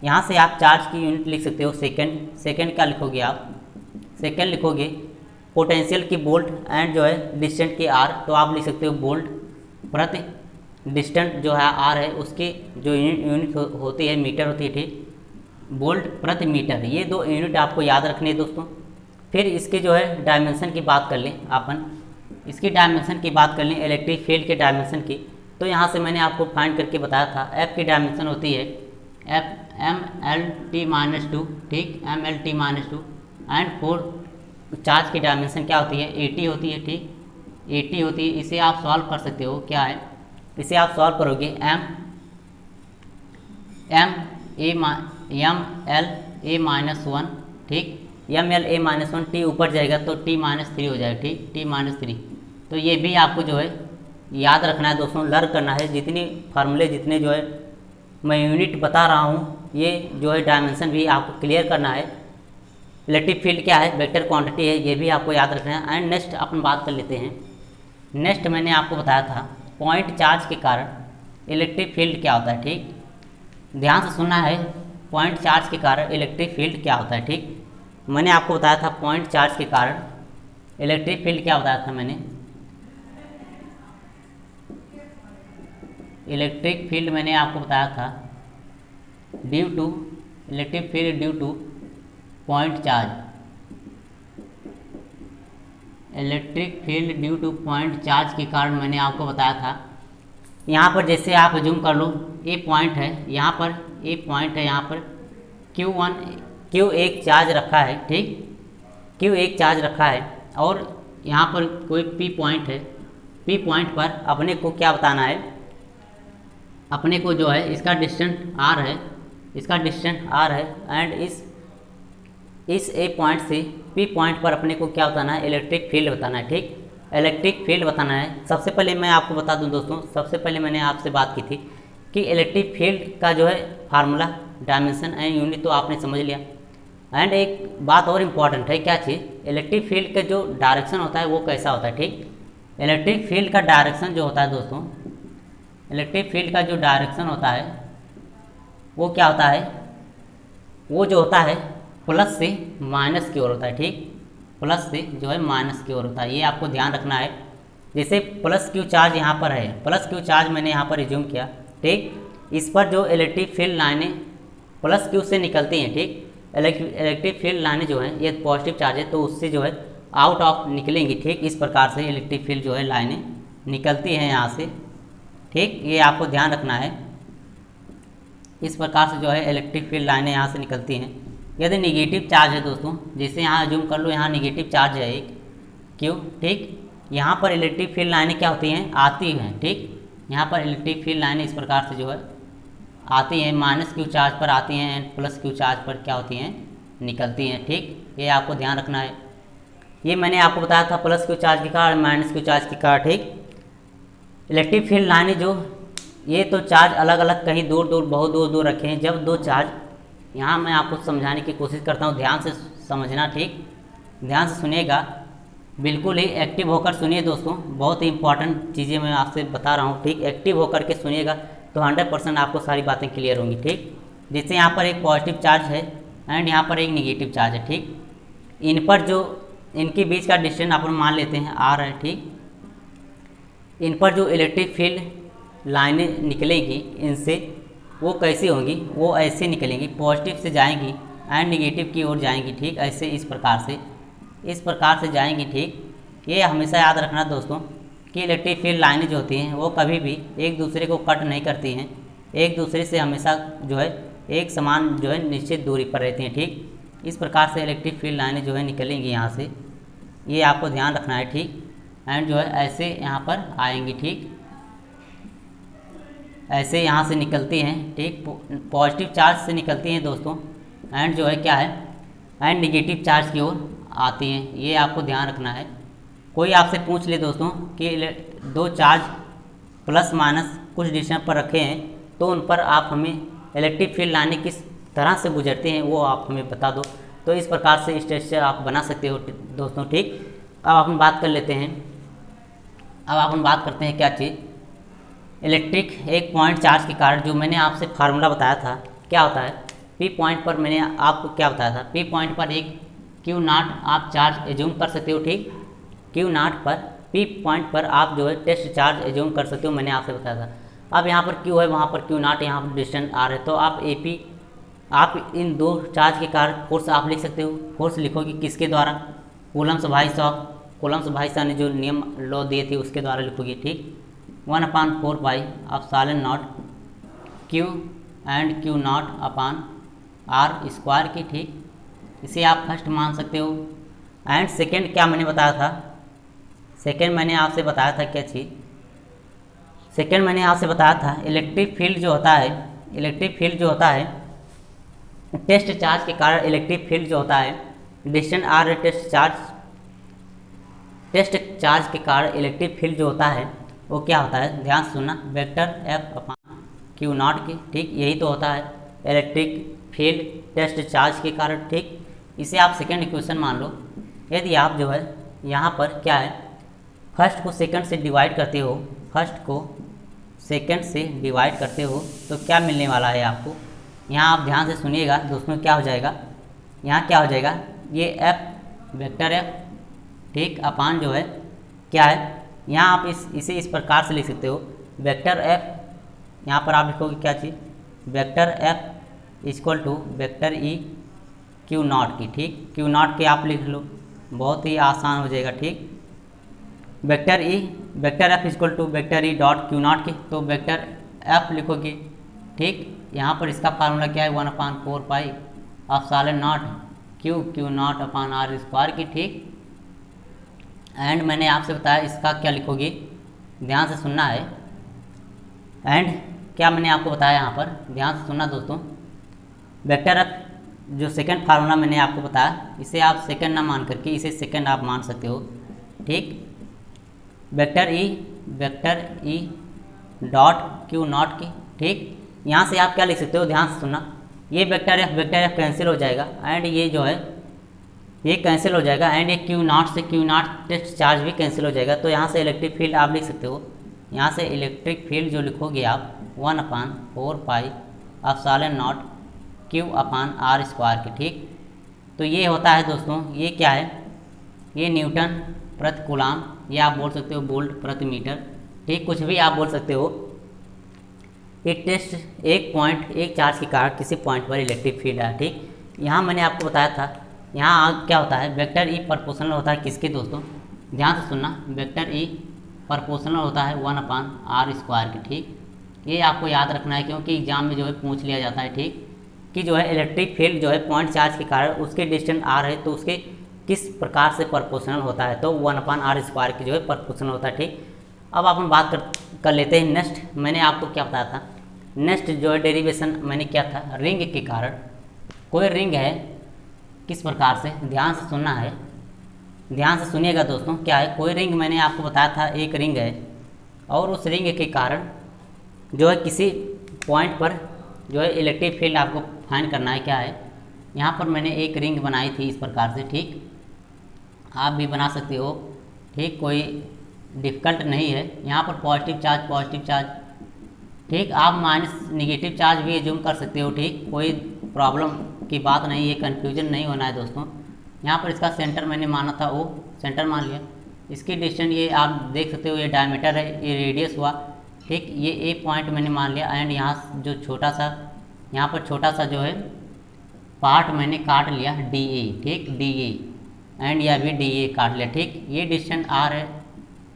यहाँ से आप चार्ज की यूनिट लिख सकते हो सेकेंड। सेकेंड क्या लिखोगे आप, सेकेंड लिखोगे पोटेंशियल की वोल्ट, एंड जो है डिस्टेंट की आर, तो आप लिख सकते हो वोल्ट प्रति डिस्टेंट जो है आर है, उसकी जो यूनिट होती है मीटर होती है। ठीक, वोल्ट प्रति मीटर, ये 2 यूनिट आपको याद रखनी है दोस्तों। फिर इसके जो है डायमेंशन की बात कर लें अपन, इसकी डायमेंशन की बात कर लें इलेक्ट्रिक फील्ड के डायमेंशन की, तो यहाँ से मैंने आपको फाइंड करके बताया था। एफ की डायमेंशन होती है F M L T minus 2। ठीक, M L T minus 2, and 4 charge की डायमेंशन क्या होती है, 80 होती है। ठीक, 80 होती है। इसे आप सॉल्व कर सकते हो, क्या है, इसे आप सॉल्व करोगे एम एल ए माइनस 1। ठीक, M L A minus 1, T ऊपर जाएगा तो टी माइनस 3 हो जाएगा। ठीक, टी माइनस 3, तो ये भी आपको जो है याद रखना है दोस्तों, लर्न करना है। जितनी फार्मूले, जितने जो है मैं यूनिट बता रहा हूँ, ये जो है डायमेंशन भी आपको क्लियर करना है। इलेक्ट्रिक फील्ड क्या है, वेक्टर क्वांटिटी है, ये भी आपको याद रखना है। एंड नेक्स्ट अपन बात कर लेते हैं। नेक्स्ट मैंने आपको बताया था पॉइंट चार्ज के कारण इलेक्ट्रिक फील्ड क्या होता है। ठीक, ध्यान से सुनना है, पॉइंट चार्ज के कारण इलेक्ट्रिक फील्ड क्या होता है। ठीक, मैंने आपको बताया था पॉइंट चार्ज के कारण इलेक्ट्रिक फील्ड क्या बताया था मैंने, इलेक्ट्रिक फील्ड मैंने आपको बताया था due to electric field due to point charge, electric field due to point charge के कारण मैंने आपको बताया था। यहाँ पर जैसे आप जूम कर लो, ये पॉइंट है, यहाँ पर ये पॉइंट है, यहाँ पर Q एक चार्ज रखा है। ठीक, Q एक चार्ज रखा है, और यहाँ पर कोई P पॉइंट है। P पॉइंट पर अपने को क्या बताना है, अपने को जो है इसका डिस्टेंस R है, इसका डिस्टेंस R है, एंड इस A पॉइंट से P पॉइंट पर अपने को क्या बताना है, इलेक्ट्रिक फील्ड बताना है। ठीक, इलेक्ट्रिक फील्ड बताना है। सबसे पहले मैं आपको बता दूं दोस्तों, सबसे पहले मैंने आपसे बात की थी कि इलेक्ट्रिक फील्ड का जो है फार्मूला, डायमेंशन एंड यूनिट तो आपने समझ लिया। एंड एक बात और इम्पॉर्टेंट है, क्या चीज़, इलेक्ट्रिक फील्ड का जो डायरेक्शन होता है वो कैसा होता है। ठीक, इलेक्ट्रिक फील्ड का डायरेक्शन जो होता है दोस्तों, इलेक्ट्रिक फील्ड का जो डायरेक्शन होता है वो क्या होता है, वो जो होता है प्लस से माइनस की ओर होता है। ठीक, प्लस से जो है माइनस की ओर होता है, ये आपको ध्यान रखना है। जैसे प्लस क्यू चार्ज यहाँ पर है, प्लस क्यू चार्ज मैंने यहाँ पर रिज्यूम किया। ठीक, इस पर जो इलेक्ट्रिक फील्ड लाइनें प्लस क्यू से निकलती हैं। ठीक, इलेक्ट्रिक फील्ड लाइनें जो हैं ये पॉजिटिव चार्ज है, तो उससे जो है आउट ऑफ निकलेंगी। ठीक, इस प्रकार से इलेक्ट्रिक फील्ड जो है लाइनें निकलती हैं यहाँ से। ठीक, ये आपको ध्यान रखना है। इस प्रकार से जो है इलेक्ट्रिक फील्ड लाइनें यहाँ से निकलती हैं। यदि निगेटिव चार्ज है दोस्तों, जैसे यहाँ जूम कर लो, यहाँ निगेटिव चार्ज है एक क्यू। ठीक, यहाँ पर इलेक्ट्रिक फील्ड लाइनें क्या होती हैं, आती हैं। ठीक, यहाँ पर इलेक्ट्रिक फील्ड लाइनें इस प्रकार से जो है आती हैं, माइनस क्यू चार्ज पर आती हैं एंड प्लस क्यू चार्ज पर क्या होती हैं, निकलती हैं। ठीक, ये आपको ध्यान रखना है। ये मैंने आपको बताया था प्लस क्यू चार्ज के कारण, माइनस क्यू चार्ज के कारण। ठीक, इलेक्ट्रिक फील्ड लाइनें जो ये तो चार्ज अलग अलग कहीं दूर दूर बहुत दूर दूर रखे हैं। जब दो चार्ज, यहाँ मैं आपको समझाने की कोशिश करता हूँ, ध्यान से समझना। ठीक, ध्यान से सुनिएगा, बिल्कुल ही एक्टिव होकर सुनिए दोस्तों, बहुत ही इंपॉर्टेंट चीज़ें मैं आपसे बता रहा हूँ। ठीक, एक्टिव होकर के सुनिएगा तो 100% आपको सारी बातें क्लियर होंगी। ठीक, जैसे यहाँ पर एक पॉजिटिव चार्ज है एंड यहाँ पर एक निगेटिव चार्ज है। ठीक, इन पर जो इनके बीच का डिस्टेंस अपन मान लेते हैं आर है। ठीक, इन पर जो इलेक्ट्रिक फील्ड लाइनें निकलेंगी इनसे, वो कैसी होंगी, वो ऐसे निकलेंगी, पॉजिटिव से जाएंगी एंड निगेटिव की ओर जाएंगी। ठीक, ऐसे इस प्रकार से जाएंगी। ठीक, ये हमेशा याद रखना दोस्तों कि इलेक्ट्रिक फील्ड लाइनें जो होती हैं वो कभी भी एक दूसरे को कट नहीं करती हैं, एक दूसरे से हमेशा जो है एक समान जो है निश्चित दूरी पर रहती हैं। ठीक, इस प्रकार से इलेक्ट्रिक फील्ड लाइनें जो है निकलेंगी यहाँ से, ये आपको ध्यान रखना है। ठीक, एंड जो है ऐसे यहाँ पर आएंगी। ठीक, ऐसे यहाँ से निकलती हैं। ठीक, पॉजिटिव चार्ज से निकलती हैं दोस्तों एंड जो है क्या है, एंड निगेटिव चार्ज की ओर आती हैं। ये आपको ध्यान रखना है। कोई आपसे पूछ ले दोस्तों कि दो चार्ज प्लस माइनस कुछ डिस्टेंस पर रखे हैं तो उन पर आप हमें इलेक्ट्रिक फील्ड लाइनें किस तरह से गुजरते हैं वो आप हमें बता दो, तो इस प्रकार से स्ट्रक्चर आप बना सकते हो दोस्तों। ठीक, अब अपन बात कर लेते हैं, अब अपन बात करते हैं क्या चीज़, इलेक्ट्रिक एक पॉइंट चार्ज के कारण जो मैंने आपसे फार्मूला बताया था क्या होता है, पी पॉइंट पर मैंने आपको क्या बताया था, पी पॉइंट पर एक क्यू नॉट आप चार्ज एज्यूम कर सकते हो। ठीक, क्यू नॉट पर पी पॉइंट पर आप जो है टेस्ट चार्ज एज्यूम कर सकते हो, मैंने आपसे बताया था। अब यहाँ पर क्यू है, वहाँ पर क्यू नॉट, यहाँ पर डिस्टेंस आर है, तो आप ए पी, आप इन दो चार्ज के कारण फोर्स आप लिख सकते हो। फोर्स लिखोगे किसके द्वारा, कूलम्स भाई साहब, कूलम्स भाई साहब ने जो नियम लॉ दिए थे उसके द्वारा लिखोगे। ठीक, 1/4 pi epsilon naught q and q naught upon r square की। ठीक, इसे आप फर्स्ट मान सकते हो। एंड सेकेंड क्या मैंने बताया था, सेकेंड मैंने आपसे बताया था क्या चीज़, सेकेंड मैंने आपसे बताया था इलेक्ट्रिक फील्ड जो होता है, इलेक्ट्रिक फील्ड जो होता है टेस्ट चार्ज के कारण, इलेक्ट्रिक फील्ड जो होता है डिस्टेंस आर टेस्ट चार्ज के कारण इलेक्ट्रिक फील्ड जो होता है वो क्या होता है, ध्यान से सुनना, वेक्टर एफ अपान क्यू नॉट की। ठीक, यही तो होता है इलेक्ट्रिक फील्ड टेस्ट चार्ज के कारण। ठीक, इसे आप सेकेंड इक्वेशन मान लो। यदि आप जो है यहाँ पर क्या है, फर्स्ट को सेकंड से डिवाइड करते हो, फर्स्ट को सेकंड से डिवाइड करते हो तो क्या मिलने वाला है आपको, यहाँ आप ध्यान से सुनिएगा दोस्तों, क्या हो जाएगा, यहाँ क्या हो जाएगा, ये एफ वेक्टर एफ। ठीक, अपान जो है क्या है, यहाँ आप इसे इस प्रकार से लिख सकते हो, वेक्टर एफ, यहाँ पर आप लिखोगे क्या चीज़, vector F equal to vector e q naught की। ठीक, क्यू नॉट के आप लिख लो, बहुत ही आसान हो जाएगा। ठीक, vector E, vector F equal to vector E dot q naught की, तो वेक्टर एफ लिखोगे। ठीक, यहाँ पर इसका फार्मूला क्या है, 1/4 pi epsilon naught q naught upon r square की। ठीक, एंड मैंने आपसे बताया इसका क्या लिखोगे, ध्यान से सुनना है। एंड क्या मैंने आपको बताया यहाँ पर, ध्यान से सुनना दोस्तों, वेक्टर एफ जो सेकंड फार्मूला मैंने आपको बताया, इसे आप सेकंड ना मान करके इसे सेकंड आप मान सकते हो। ठीक, vector E dot q naught की। ठीक, यहाँ से आप क्या लिख सकते हो, ध्यान से सुनना, ये वेक्टर एफ कैंसिल हो जाएगा एंड ये जो है ये कैंसिल हो जाएगा एंड ये क्यू नॉट से क्यू नॉट टेस्ट चार्ज भी कैंसिल हो जाएगा। तो यहाँ से इलेक्ट्रिक फील्ड आप लिख सकते हो, यहाँ से इलेक्ट्रिक फील्ड जो लिखोगे आप 1/4 pi epsilon naught q upon r square की। ठीक, तो ये होता है दोस्तों, ये क्या है, ये न्यूटन प्रति कूलाम, ये आप बोल सकते हो वोल्ट प्रति मीटर। ठीक, कुछ भी आप बोल सकते हो। एक टेस्ट एक चार्ज के कारण किसी पॉइंट पर इलेक्ट्रिक फील्ड है। ठीक, यहाँ मैंने आपको बताया था यहाँ क्या होता है, वेक्टर ई प्रोपोर्शनल होता है किसके दोस्तों, ध्यान से सुनना, वेक्टर ई प्रोपोर्शनल होता है 1/r² के। ठीक, ये आपको याद रखना है क्योंकि एग्जाम में जो है पूछ लिया जाता है। ठीक, कि जो है इलेक्ट्रिक फील्ड जो है पॉइंट चार्ज के कारण उसके डिस्टेंस r है तो उसके किस प्रकार से प्रोपोर्शनल होता है, तो 1/r² की जो है प्रोपोर्शनल होता है। ठीक, अब अपन बात कर लेते हैं नेक्स्ट। मैंने आपको क्या बताया था, नेक्स्ट जो है डेरिवेशन मैंने क्या था, रिंग के कारण, कोई रिंग है किस प्रकार से, ध्यान से सुनना है, ध्यान से सुनिएगा दोस्तों। क्या है, कोई रिंग मैंने आपको बताया था, एक रिंग है और उस रिंग के कारण जो है किसी पॉइंट पर जो है इलेक्ट्रिक फील्ड आपको फाइंड करना है। क्या है, यहाँ पर मैंने एक रिंग बनाई थी इस प्रकार से। ठीक, आप भी बना सकते हो। ठीक, कोई डिफ़िकल्ट नहीं है। यहाँ पर पॉजिटिव चार्ज, ठीक, आप माइनस निगेटिव चार्ज भी एज्यूम कर सकते हो। ठीक, कोई प्रॉब्लम की बात नहीं है, कन्फ्यूजन नहीं होना है दोस्तों। यहाँ पर इसका सेंटर मैंने माना था, ओ सेंटर मान लिया। इसकी डिस्टेंस ये आप देख सकते हो, ये डायमीटर है, ये रेडियस हुआ। ठीक, ये ए पॉइंट मैंने मान लिया एंड यहाँ जो छोटा सा, यहाँ पर छोटा सा जो है पार्ट मैंने काट लिया डी ए। ठीक, डी ए एंड यह भी डी ए काट लिया। ठीक, ये डिस्टेंस आर है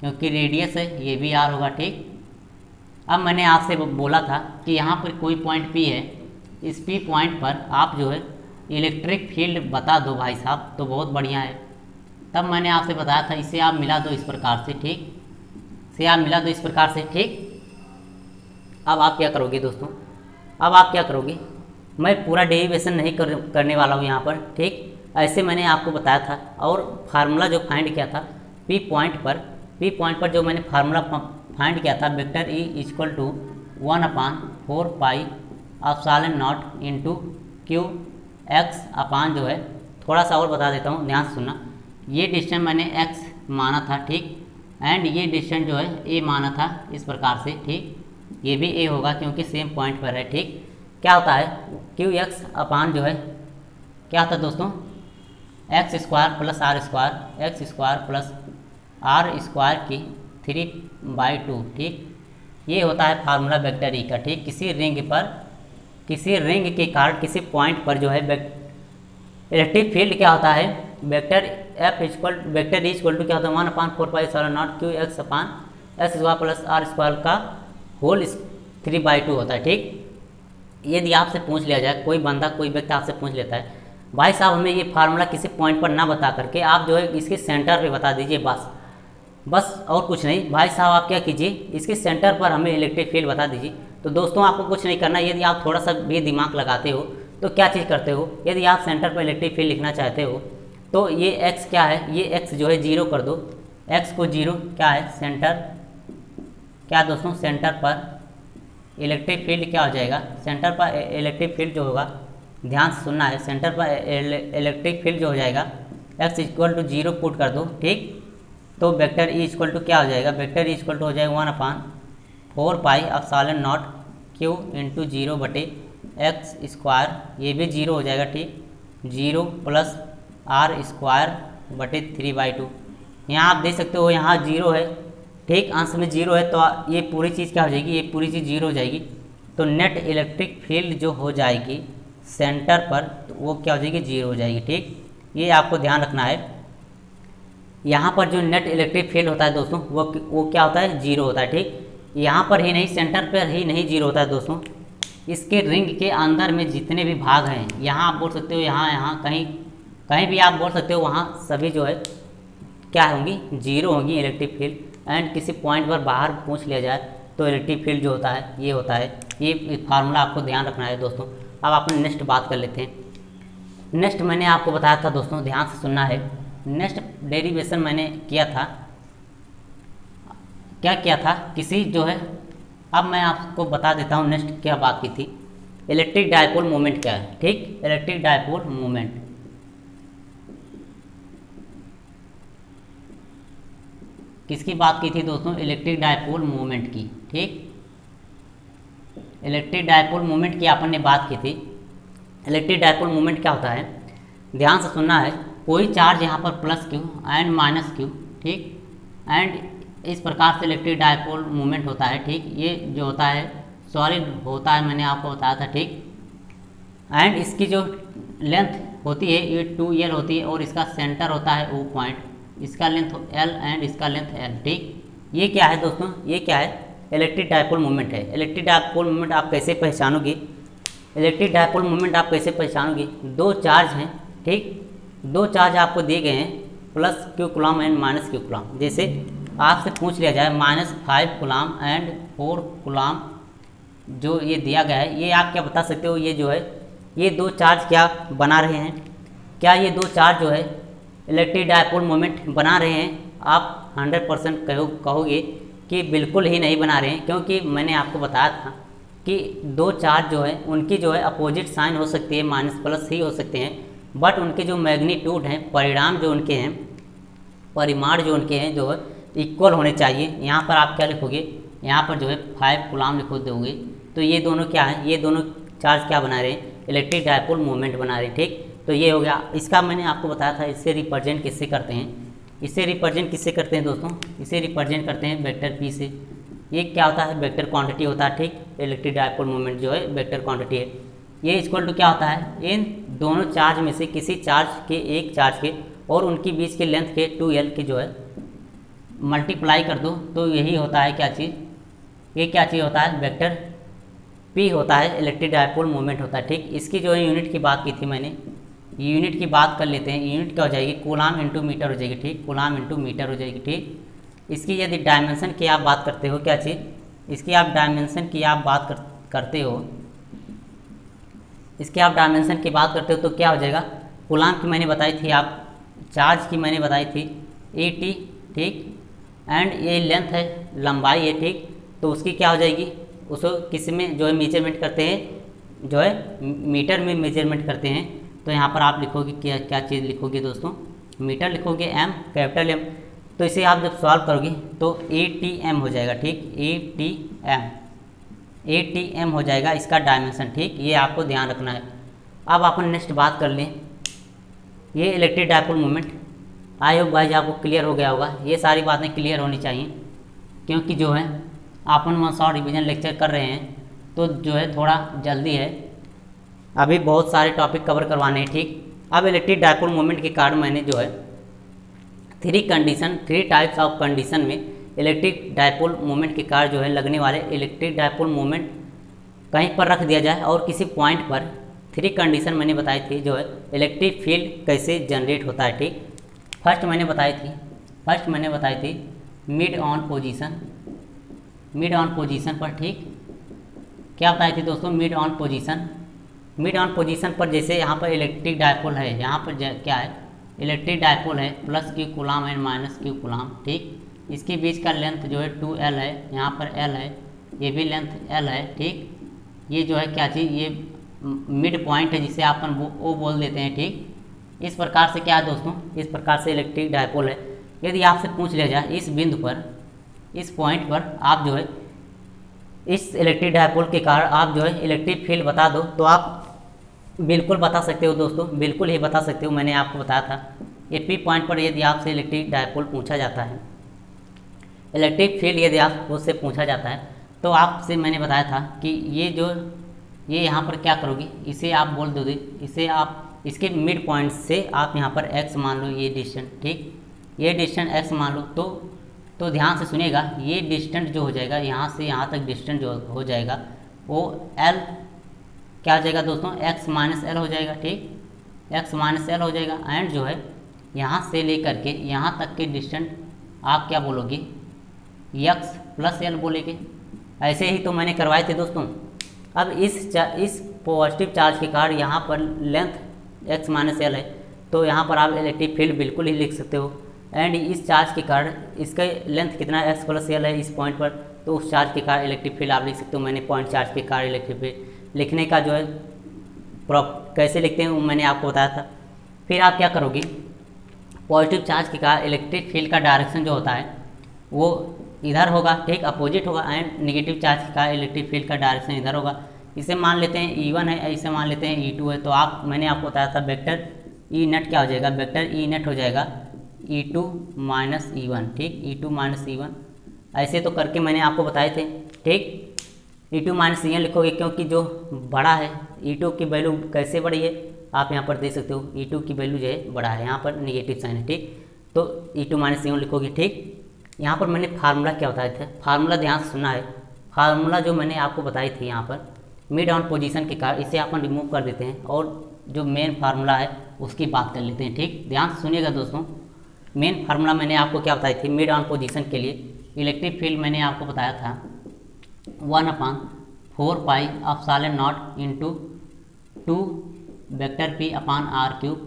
क्योंकि रेडियस है, ये भी आर होगा। ठीक, अब मैंने आपसे बोला था कि यहाँ पर कोई पॉइंट पी है, इस पी पॉइंट पर आप जो है इलेक्ट्रिक फील्ड बता दो भाई साहब, तो बहुत बढ़िया है। तब मैंने आपसे बताया था इसे आप मिला दो इस प्रकार से। ठीक, इसे आप मिला दो इस प्रकार से। ठीक, अब आप क्या करोगे दोस्तों, अब आप क्या करोगे, मैं पूरा डेरिवेशन नहीं करने वाला हूँ यहाँ पर। ठीक, ऐसे मैंने आपको बताया था और फार्मूला जो फाइंड किया था पी पॉइंट पर जो मैंने फार्मूला फाइंड किया था, vector e equal to 1/4πε0 into q x upon जो है, थोड़ा सा और बता देता हूँ, ध्यान से सुनना। ये डिस्टेंस मैंने एक्स माना था। ठीक, एंड ये डिस्टेंस जो है ए माना था इस प्रकार से। ठीक, ये भी ए होगा क्योंकि सेम पॉइंट पर है। ठीक, क्या होता है, क्यू एक्स अपान जो है क्या होता है दोस्तों, x² + r² की 3/2। ठीक, ये होता है फार्मूला वेक्टर ई का। ठीक, किसी रिंग के कारण किसी पॉइंट पर जो है इलेक्ट्रिक फील्ड क्या होता है, वेक्टर ई इक्वल टू क्या होता है 1/4πε0 क्यू एक्स अपान s² + r² का होल 3/2 होता है। ठीक, यदि आपसे पूछ लिया जाए, कोई व्यक्ति आपसे पूछ लेता है, भाई साहब हमें ये फार्मूला किसी पॉइंट पर ना बता करके आप जो है इसके सेंटर पे बता दीजिए, बस और कुछ नहीं। भाई साहब आप क्या कीजिए, इसके सेंटर पर हमें इलेक्ट्रिक फील्ड बता दीजिए। तो दोस्तों आपको कुछ नहीं करना, यदि आप थोड़ा सा भी दिमाग लगाते हो तो क्या चीज़ करते हो, यदि आप सेंटर पर इलेक्ट्रिक फील्ड लिखना चाहते हो तो ये एक्स क्या है, ये एक्स जो है 0 कर दो, एक्स को 0 क्या है सेंटर, क्या दोस्तों सेंटर पर इलेक्ट्रिक फील्ड क्या हो जाएगा, सेंटर पर इलेक्ट्रिक फील्ड जो होगा, ध्यान से सुनना है, सेंटर पर इलेक्ट्रिक फील्ड जो हो जाएगा x इक्वल टू 0 पुट कर दो। ठीक, तो वेक्टर ई इक्वल टू क्या हो जाएगा, वेक्टर ई इक्वल टू हो जाएगा 1/4πε0 क्यू इंटू 0/x², ये भी 0 हो जाएगा। ठीक, 0 + r² 3/2। यहाँ आप देख सकते हो यहाँ 0 है। ठीक, अंश में 0 है तो ये पूरी चीज़ क्या हो जाएगी, ये पूरी चीज़ 0 हो जाएगी। तो नेट इलेक्ट्रिक फील्ड जो हो जाएगी सेंटर पर, तो वो क्या हो जाएगी 0 हो जाएगी। ठीक, ये आपको ध्यान रखना है। यहाँ पर जो नेट इलेक्ट्रिक फील्ड होता है दोस्तों वो क्या होता है 0 होता है। ठीक, यहाँ पर ही नहीं, सेंटर पर ही नहीं 0 होता है दोस्तों, इसके रिंग के अंदर में जितने भी भाग हैं, यहाँ आप बोल सकते हो, यहाँ कहीं भी आप बोल सकते हो, वहाँ सभी जो है क्या होंगी 0 होंगी इलेक्ट्रिक फील्ड। एंड किसी पॉइंट पर बाहर पूछ लिया जाए तो इलेक्ट्रिक फील्ड जो होता है ये होता है। ये फार्मूला आपको ध्यान रखना है दोस्तों। अब अपन नेक्स्ट बात कर लेते हैं। नेक्स्ट मैंने आपको बताया था दोस्तों, ध्यान से सुनना है, नेक्स्ट डेरिवेशन मैंने किया था, क्या किया था किसी जो है, अब मैं आपको बता देता हूँ नेक्स्ट क्या बात की थी, इलेक्ट्रिक डायपोल मोमेंट क्या है। ठीक, इलेक्ट्रिक डायपोल मोमेंट किसकी बात की थी दोस्तों, इलेक्ट्रिक डायपोल मोमेंट की। ठीक, इलेक्ट्रिक डायपोल मोमेंट की अपन ने बात की थी। इलेक्ट्रिक डायपोल मोमेंट क्या होता है, ध्यान से सुनना है, कोई चार्ज यहाँ पर plus Q and minus Q. ठीक, एंड इस प्रकार से इलेक्ट्रिक डायपोल मोमेंट होता है। ठीक, ये जो होता है सॉलिड होता है, मैंने आपको बताया था। ठीक, एंड इसकी जो लेंथ होती है ये 2l होती है और इसका सेंटर होता है O पॉइंट, इसका लेंथ L एंड इसका लेंथ L। ठीक, ये क्या है दोस्तों, ये क्या है, इलेक्ट्रिक डायपोल मोमेंट है। इलेक्ट्रिक डायपोल मोमेंट आप कैसे पहचानोगे, इलेक्ट्रिक डायपोल मोमेंट आप कैसे पहचानोगे, दो चार्ज हैं, ठीक, दो चार्ज आपको दिए गए हैं, plus Q coulomb and minus Q coulomb. जैसे आपसे पूछ लिया जाए -5 कूलम एंड 4 कूलम जो ये दिया गया है, ये आप क्या बता सकते हो, ये जो है ये दो चार्ज क्या बना रहे हैं, क्या ये दो चार्ज जो है इलेक्ट्रिक डायपोल मोमेंट बना रहे हैं? आप 100% कहोगे कि बिल्कुल ही नहीं बना रहे हैं, क्योंकि मैंने आपको बताया था कि दो चार्ज जो है उनकी जो है अपोजिट साइन हो सकती है, माइनस प्लस ही हो सकते हैं, बट उनके जो मैग्नीट्यूड हैं, परिणाम जो उनके हैं, परिमाण जो उनके हैं जो है इक्वल होने चाहिए। यहाँ पर आप क्या लिखोगे, यहाँ पर जो है 5 कूलम लिखो दोगे, तो ये दोनों क्या है, ये दोनों चार्ज क्या बना रहे हैं, इलेक्ट्रिक डायपोल मोमेंट बना रहे हैं। ठीक, तो ये हो गया। इसका मैंने आपको बताया था इससे रिप्रेजेंट किससे करते हैं, इसे रिप्रेजेंट किससे करते हैं दोस्तों, इसे रिप्रेजेंट करते हैं वेक्टर P से। ये क्या होता है, वेक्टर क्वांटिटी होता है। ठीक, इलेक्ट्रिक डायपोल मोमेंट जो है वेक्टर क्वांटिटी है। ये इक्वल टू क्या होता है, इन दोनों चार्ज में से किसी चार्ज के, एक चार्ज के और उनके बीच के लेंथ के 2l के जो है मल्टीप्लाई कर दो, तो यही होता है क्या चीज़, ये क्या चीज़ होता है, वेक्टर P होता है, इलेक्ट्रिक डायपोल मोमेंट होता है। ठीक, इसकी जो है यूनिट की बात की थी मैंने, यूनिट की बात कर लेते हैं। यूनिट क्या हो जाएगी, कूलम इंटू मीटर हो जाएगी। ठीक, कूलम इंटू मीटर हो जाएगी। ठीक, इसकी यदि डायमेंशन की आप बात करते हो, क्या चीज़, इसकी आप डायमेंशन की आप बात करते हो, इसकी आप डायमेंशन की बात करते हो तो क्या हो जाएगा, कूलम की मैंने बताई थी, आप चार्ज की मैंने बताई थी AT। ठीक, एंड ये लेंथ है, लंबाई है। ठीक, तो उसकी क्या हो जाएगी, उसको किस में जो है मेजरमेंट करते हैं, जो है मीटर में मेजरमेंट करते हैं। तो यहाँ पर आप लिखोगे क्या चीज़ लिखोगे दोस्तों, मीटर लिखोगे, M, कैपिटल M। तो इसे आप जब सॉल्व करोगे तो ATM हो जाएगा। ठीक, ATM हो जाएगा इसका डायमेंशन। ठीक, ये आपको ध्यान रखना है। अब अपन नेक्स्ट बात कर लें, ये electric dipole moment, I hope guys आपको क्लियर हो गया होगा। ये सारी बातें क्लियर होनी चाहिए, क्योंकि जो है अपन 1 शॉर्ट रिवीजन लेक्चर कर रहे हैं, तो जो है थोड़ा जल्दी है, अभी बहुत सारे टॉपिक कवर करवाने हैं। ठीक, अब इलेक्ट्रिक डायपोल मोमेंट के कारण मैंने जो है 3 टाइप्स ऑफ कंडीशन में इलेक्ट्रिक डायपोल मोमेंट के कारण जो है लगने वाले इलेक्ट्रिक डायपोल मोमेंट कहीं पर रख दिया जाए और किसी पॉइंट पर 3 कंडीशन मैंने बताई थी, जो है इलेक्ट्रिक फील्ड कैसे जनरेट होता है। ठीक, फर्स्ट मैंने बताई थी मिड ऑन पोजीशन पर। ठीक, क्या बताई थी दोस्तों, मिड ऑन पोजीशन पर, जैसे यहाँ पर इलेक्ट्रिक डायपोल है, यहाँ पर क्या है, इलेक्ट्रिक डायपोल है, plus Q coulomb and minus Q coulomb. ठीक, इसके बीच का लेंथ जो है 2l है, यहाँ पर l है, ये भी लेंथ l है। ठीक, ये जो है क्या चीज़, ये मिड पॉइंट है, जिसे अपन वो बोल देते हैं। ठीक, इस प्रकार से क्या है दोस्तों, इस प्रकार से इलेक्ट्रिक डायपोल है। यदि आपसे पूछ लिया जाए इस बिंदु पर, इस पॉइंट पर आप जो है इस इलेक्ट्रिक डायपोल के कारण आप जो है इलेक्ट्रिक फील्ड बता दो, तो आप बिल्कुल बता सकते हो दोस्तों, बिल्कुल ही बता सकते हो। मैंने आपको बताया था ये P पॉइंट पर यदि आपसे इलेक्ट्रिक डायपोल पूछा जाता है, इलेक्ट्रिक फील्ड यदि आप उससे पूछा जाता है, तो आपसे मैंने बताया था कि ये यहाँ पर क्या करोगे, इसे आप बोल दोगे, इसे आप इसके मिड पॉइंट से आप यहाँ पर x मान लो, ये डिस्टेंस। ठीक, ये डिस्टेंस x मान लो, तो ध्यान से सुनिएगा, ये डिस्टेंस जो हो जाएगा, यहाँ से यहाँ तक डिस्टेंस जो हो जाएगा वो L क्या हो जाएगा दोस्तों, x माइनस L हो जाएगा। ठीक, x माइनस L हो जाएगा। एंड जो है यहाँ से लेकर के यहाँ तक के डिस्टेंस आप क्या बोलोगे, x प्लस L बोलेंगे। ऐसे ही तो मैंने करवाए थे दोस्तों। अब इस पॉजिटिव चार्ज के कारण यहाँ पर लेंथ x माइनस L है, तो यहाँ पर आप इलेक्ट्रिक फील्ड बिल्कुल ही लिख सकते हो। एंड इस चार्ज के कारण इसका लेंथ कितना x प्लस L है इस पॉइंट पर, तो उस चार्ज के कारण इलेक्ट्रिक फील्ड आप लिख सकते हो। मैंने पॉइंट चार्ज के कारण इलेक्ट्रिक फील्ड लिखने का जो है कैसे लिखते हैं वो मैंने आपको बताया था। फिर आप क्या करोगे, पॉजिटिव चार्ज के कारण इलेक्ट्रिक फील्ड का डायरेक्शन जो होता है वो इधर होगा। ठीक, अपोजिट होगा। एंड नेगेटिव चार्ज के कारण इलेक्ट्रिक फील्ड का डायरेक्शन इधर होगा। इसे मान लेते हैं E1 है, इसे मान लेते हैं E2 है। तो मैंने आपको बताया था वेक्टर E नेट क्या हो जाएगा, वेक्टर E नेट हो जाएगा E2 माइनस E1। ठीक, E2 माइनस E1 ऐसे तो करके मैंने आपको बताए थे। ठीक, E2 माइनस E1 लिखोगे, क्योंकि जो बड़ा है E2 की वैल्यू कैसे बड़ी है, आप यहाँ पर देख सकते हो E2 की वैल्यू जो है बड़ा है, यहाँ पर नेगेटिव साइन है, ठीक। तो E2 माइनस E1 लिखोगे, ठीक। यहाँ पर मैंने फार्मूला क्या बताया था, फार्मूला ध्यान से सुनना है। फार्मूला जो मैंने आपको बताई थी यहाँ पर मिड ऑन पोजीशन के कारण, इसे अपन रिमूव कर देते हैं और जो मेन फार्मूला है उसकी बात कर लेते हैं, ठीक। ध्यान से सुनिएगा दोस्तों। मेन फार्मूला मैंने आपको क्या बताई थी मिड ऑन पोजीशन के लिए, इलेक्ट्रिक फील्ड मैंने आपको बताया था 1/4 pi epsilon naught into 2 vector P upon r cube.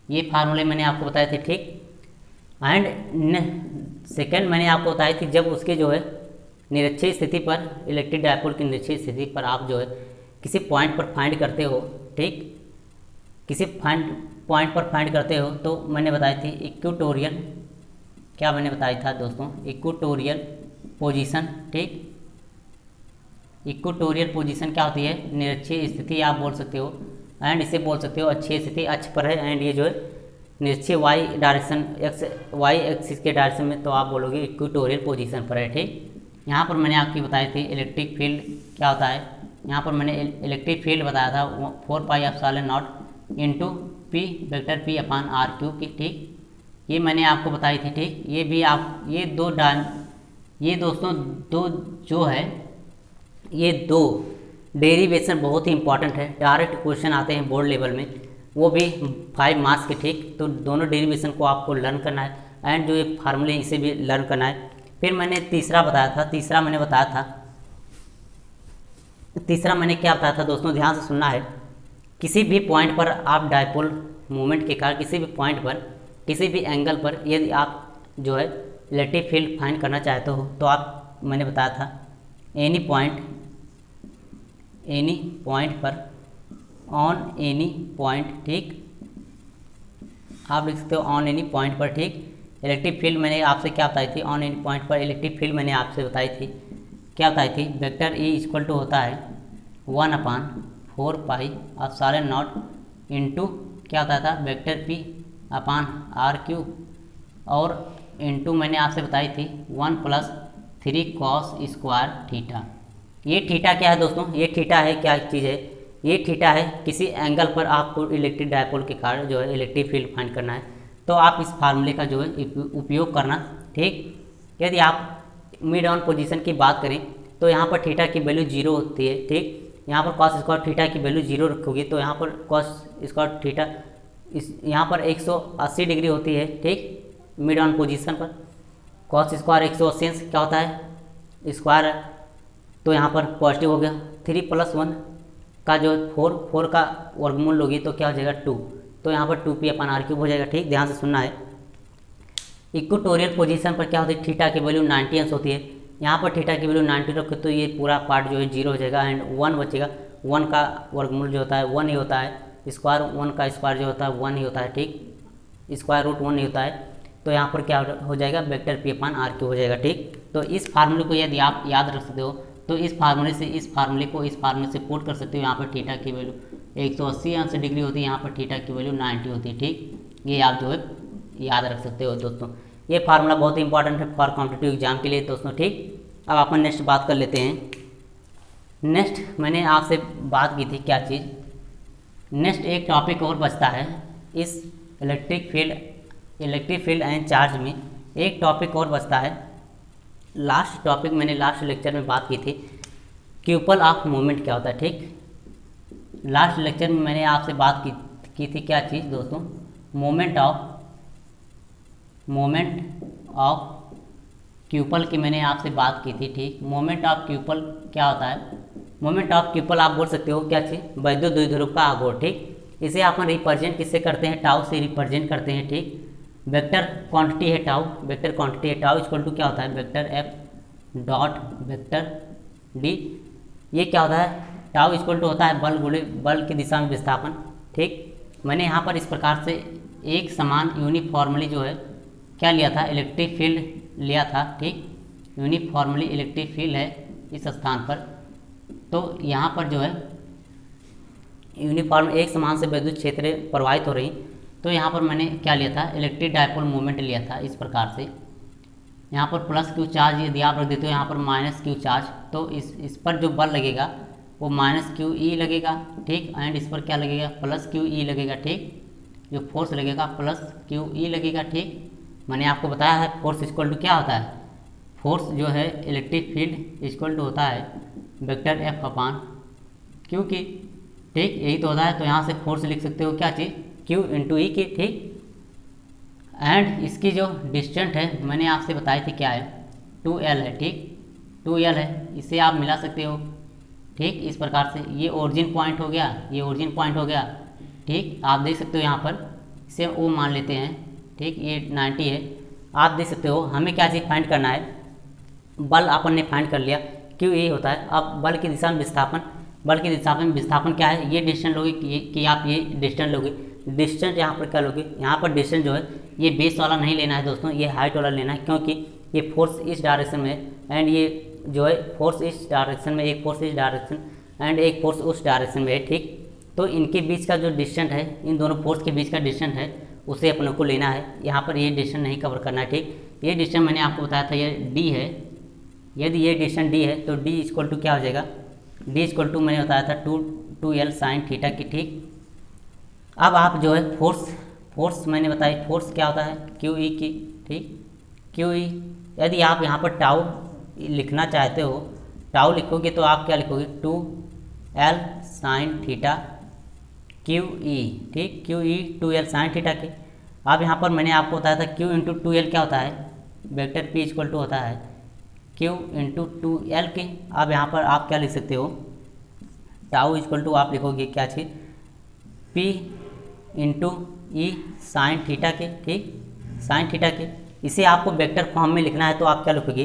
ये फार्मूले मैंने आपको बताए थे, ठीक। एंड सेकेंड मैंने आपको बताई थी जब उसके जो है निरक्षीय स्थिति पर, इलेक्ट्रिक डायपोल की निरक्षीय स्थिति पर आप जो है किसी पॉइंट पर फाइंड करते हो, ठीक। किसी पॉइंट पर फाइंड करते हो तो मैंने बताई थी इक्वेटोरियल, क्या मैंने बताया था दोस्तों, इक्वेटोरियल पोजीशन, ठीक। इक्वेटोरियल पोजीशन क्या होती है, निरक्षीय स्थिति आप बोल सकते हो, एंड इसे बोल सकते हो अक्षीय स्थिति अक्ष पर है, एंड ये जो है निरक्षीय वाई डायरेक्शन वाई एक्सिस के डायरेक्शन में, तो आप बोलोगे इक्वेटोरियल पोजीशन पर है, ठीक। यहाँ पर मैंने आपकी बताई थी इलेक्ट्रिक फील्ड क्या होता है, यहाँ पर मैंने इलेक्ट्रिक फील्ड बताया था 4 pi epsilon naught into P vector P upon r cube की, ठीक। ये मैंने आपको बताई थी, ठीक। ये भी आप ये दोस्तों दो जो है ये दो डेरिवेशन बहुत ही इंपॉर्टेंट है, डायरेक्ट क्वेश्चन आते हैं बोर्ड लेवल में, वो भी 5 मार्क्स के, ठीक। तो दोनों डेरिवेशन को आपको लर्न करना है, एंड जो ये फार्मूले इसे भी लर्न करना है। फिर मैंने तीसरा मैंने क्या बताया था दोस्तों, ध्यान से सुनना है। किसी भी पॉइंट पर आप डायपोल मूवमेंट के कारण किसी भी पॉइंट पर किसी भी एंगल पर यदि आप जो है इलेक्ट्रिक फील्ड फाइंड करना चाहते हो तो आप, मैंने बताया था एनी पॉइंट पर ऑन एनी पॉइंट, ठीक। आप लिख सकते हो ऑन एनी पॉइंट पर, ठीक। इलेक्ट्रिक फील्ड मैंने आपसे क्या बताई थी, ऑन एनी पॉइंट पर इलेक्ट्रिक फील्ड मैंने आपसे बताई थी क्या बताई थी, वेक्टर E इक्वल टू होता है 1/4 पाई एप्सिलॉन नॉट इंटू क्या होता था vector P upon r cube, और इंटू मैंने आपसे बताई थी 1+3 cos स्क्वायर थीटा। ये थीटा क्या है दोस्तों, ये थीटा है क्या चीज़ है, ये थीटा है किसी एंगल पर आपको इलेक्ट्रिक डायपोल के कारण जो है इलेक्ट्रिक फील्ड फाइंड करना है, तो आप इस फार्मूले का जो है उपयोग करना, ठीक। यदि आप मिड ऑन पोजीशन की बात करें तो यहाँ पर थीटा की वैल्यू 0 होती है, ठीक। यहाँ पर कॉस स्क्वायर थीटा की वैल्यू 0 रखोगे तो यहाँ पर कॉस स्क्वायर थीटा यहाँ पर 180 डिग्री होती है, ठीक। मिड ऑन पोजीशन पर कॉस स्क्वायर 180 से क्या होता है स्क्वायर है, तो यहाँ पर पॉजिटिव हो गया, 3 + 1 का जो 4 का वर्गमूल लोगी तो क्या हो जाएगा 2, तो यहाँ पर 2P अपान आर क्यूब हो जाएगा, ठीक। ध्यान से सुनना है। इक्वेटोरियल पोजीशन पर क्या होती है, थीटा की वैल्यू 90 अंश होती है, यहाँ पर थीटा की वैल्यू 90 रखो तो ये पूरा पार्ट जो है 0 हो जाएगा, एंड 1 बचेगा। 1 का वर्गमूल जो होता है 1 ही होता है, स्क्वायर 1 का स्क्वायर जो होता है 1 ही होता है, ठीक। स्क्वायर रूट 1 ही होता है, तो यहाँ पर क्या हो जाएगा vector P upon r cube हो जाएगा, ठीक। तो इस फार्मूले को यदि आप याद रख सकते हो तो इस फार्मूले से पुट कर सकते हो। यहाँ पर थीटा की वैल्यू 180 अंश डिग्री होती है, यहाँ पर थीटा की वैल्यू 90 होती है, ठीक। ये आप जो है याद रख सकते हो दोस्तों। ये फार्मूला बहुत ही इंपॉर्टेंट है फॉर कॉम्पिटिटिव एग्जाम के लिए दोस्तों, ठीक। अब अपन नेक्स्ट बात कर लेते हैं। नेक्स्ट मैंने आपसे बात की थी क्या चीज़, नेक्स्ट एक टॉपिक और बचता है इस इलेक्ट्रिक फील्ड एंड चार्ज में, एक टॉपिक और बचता है। लास्ट टॉपिक मैंने लास्ट लेक्चर में बात की थी, क्यूपल ऑफ मोमेंट क्या होता है, ठीक। लास्ट लेक्चर में मैंने आपसे बात की थी क्या चीज़ दोस्तों, मोमेंट ऑफ क्यूपल की मैंने आपसे बात की थी, ठीक। मोमेंट ऑफ क्यूपल क्या होता है, मोमेंट ऑफ क्यूपल आप बोल सकते हो क्या चीज़, वैद्युत द्विध्रुव का आघूर्ण, ठीक। इसे अपन रिप्रेजेंट किससे करते हैं, टाउ से रिप्रेजेंट करते हैं, ठीक। वेक्टर क्वांटिटी है टाउ, वेक्टर क्वांटिटी है टाउ इक्वल टू क्या होता है vector F dot vector D। ये क्या होता है, टाउ इक्वल टू होता है बल गुणे बल की दिशा में विस्थापन, ठीक। मैंने यहाँ पर इस प्रकार से एक समान यूनिफॉर्मली जो है क्या लिया था, इलेक्ट्रिक फील्ड लिया था, ठीक। यूनिफॉर्मली इलेक्ट्रिक फील्ड है इस स्थान पर, तो यहाँ पर जो है यूनिफॉर्म एक समान से विद्युत क्षेत्र प्रवाहित हो रही, तो यहाँ पर मैंने क्या लिया था, इलेक्ट्रिक डायपोल मोमेंट लिया था इस प्रकार से। यहाँ पर प्लस क्यू चार्ज यदि आप रख देते हो, यहाँ पर माइनस क्यू चार्ज, तो इस पर जो बल लगेगा वो माइनस क्यू ई लगेगा, ठीक। एंड इस पर क्या लगेगा, प्लस क्यू ई लगेगा, ठीक। जो फोर्स लगेगा प्लस क्यू ई लगेगा, ठीक। मैंने आपको बताया है फोर्स इक्वल टू क्या होता है, फोर्स जो है इलेक्ट्रिक फील्ड इक्वल टू होता है वेक्टर एफ अपान क्यू की, ठीक। यही तो होता है। तो यहाँ से फोर्स लिख सकते हो क्या चीज़, क्यू इंटू ई की, ठीक। एंड इसकी जो डिस्टेंस है मैंने आपसे बताई थी क्या है, 2L है, ठीक। 2L है, इसे आप मिला सकते हो, ठीक। इस प्रकार से ये ओरिजिन पॉइंट हो गया, ये ओरिजिन पॉइंट हो गया, ठीक। आप देख सकते हो यहाँ पर इसे ओ मान लेते हैं, ठीक। ये 90 है। आप देख सकते हो हमें क्या चीज़ फाइंड करना है, बल अपन ने फाइंड कर लिया, क्यों ये होता है। अब बल की दिशा में विस्थापन, बल की दिशा में विस्थापन क्या है, ये डिस्टेंस लोगे कि आप ये डिस्टेंस लोगे, डिस्टेंस यहाँ पर क्या लोगे, यहाँ पर डिस्टेंस जो है ये बेस वाला नहीं लेना है दोस्तों, ये हाइट वाला लेना है, क्योंकि ये फोर्स इस डायरेक्शन में है एंड ये जो है फोर्स इस डायरेक्शन में, एक फोर्स इस डायरेक्शन एंड एक फोर्स उस डायरेक्शन में है, ठीक। तो इनके बीच का जो डिस्टेंस है, इन दोनों फोर्स के बीच का डिस्टेंस है, उसे अपने को लेना है। यहाँ पर ये डिस्टेंस नहीं कवर करना है, ठीक। ये डिस्टेंस मैंने आपको बताया था ये डी है, यदि ये डिस्टेंस डी है तो डी इक्वल टू क्या हो जाएगा, डी इक्वल टू मैंने बताया था 2L साइन थीटा की, ठीक। अब आप जो है फोर्स मैंने बताई, फोर्स क्या होता है क्यू ई की, ठीक। क्यू ई, यदि आप यहाँ पर टाउ लिखना चाहते हो, टाउ लिखोगे तो आप क्या लिखोगे, 2L sine theta Q E, ठीक। Q E 2L sine theta के। अब यहाँ पर मैंने आपको बताया था क्यू इंटू 2L क्या होता है, वेक्टर पी इक्वल टू होता है क्यू इंटू 2L के। अब यहाँ पर आप क्या लिख सकते हो, टाउ इक्वल टू आप लिखोगे क्या चीज़, पी इंटू ई साइन थीटा के, ठीक। साइन थीटा के, इसे आपको वेक्टर फॉर्म में लिखना है तो आप क्या लिखोगे,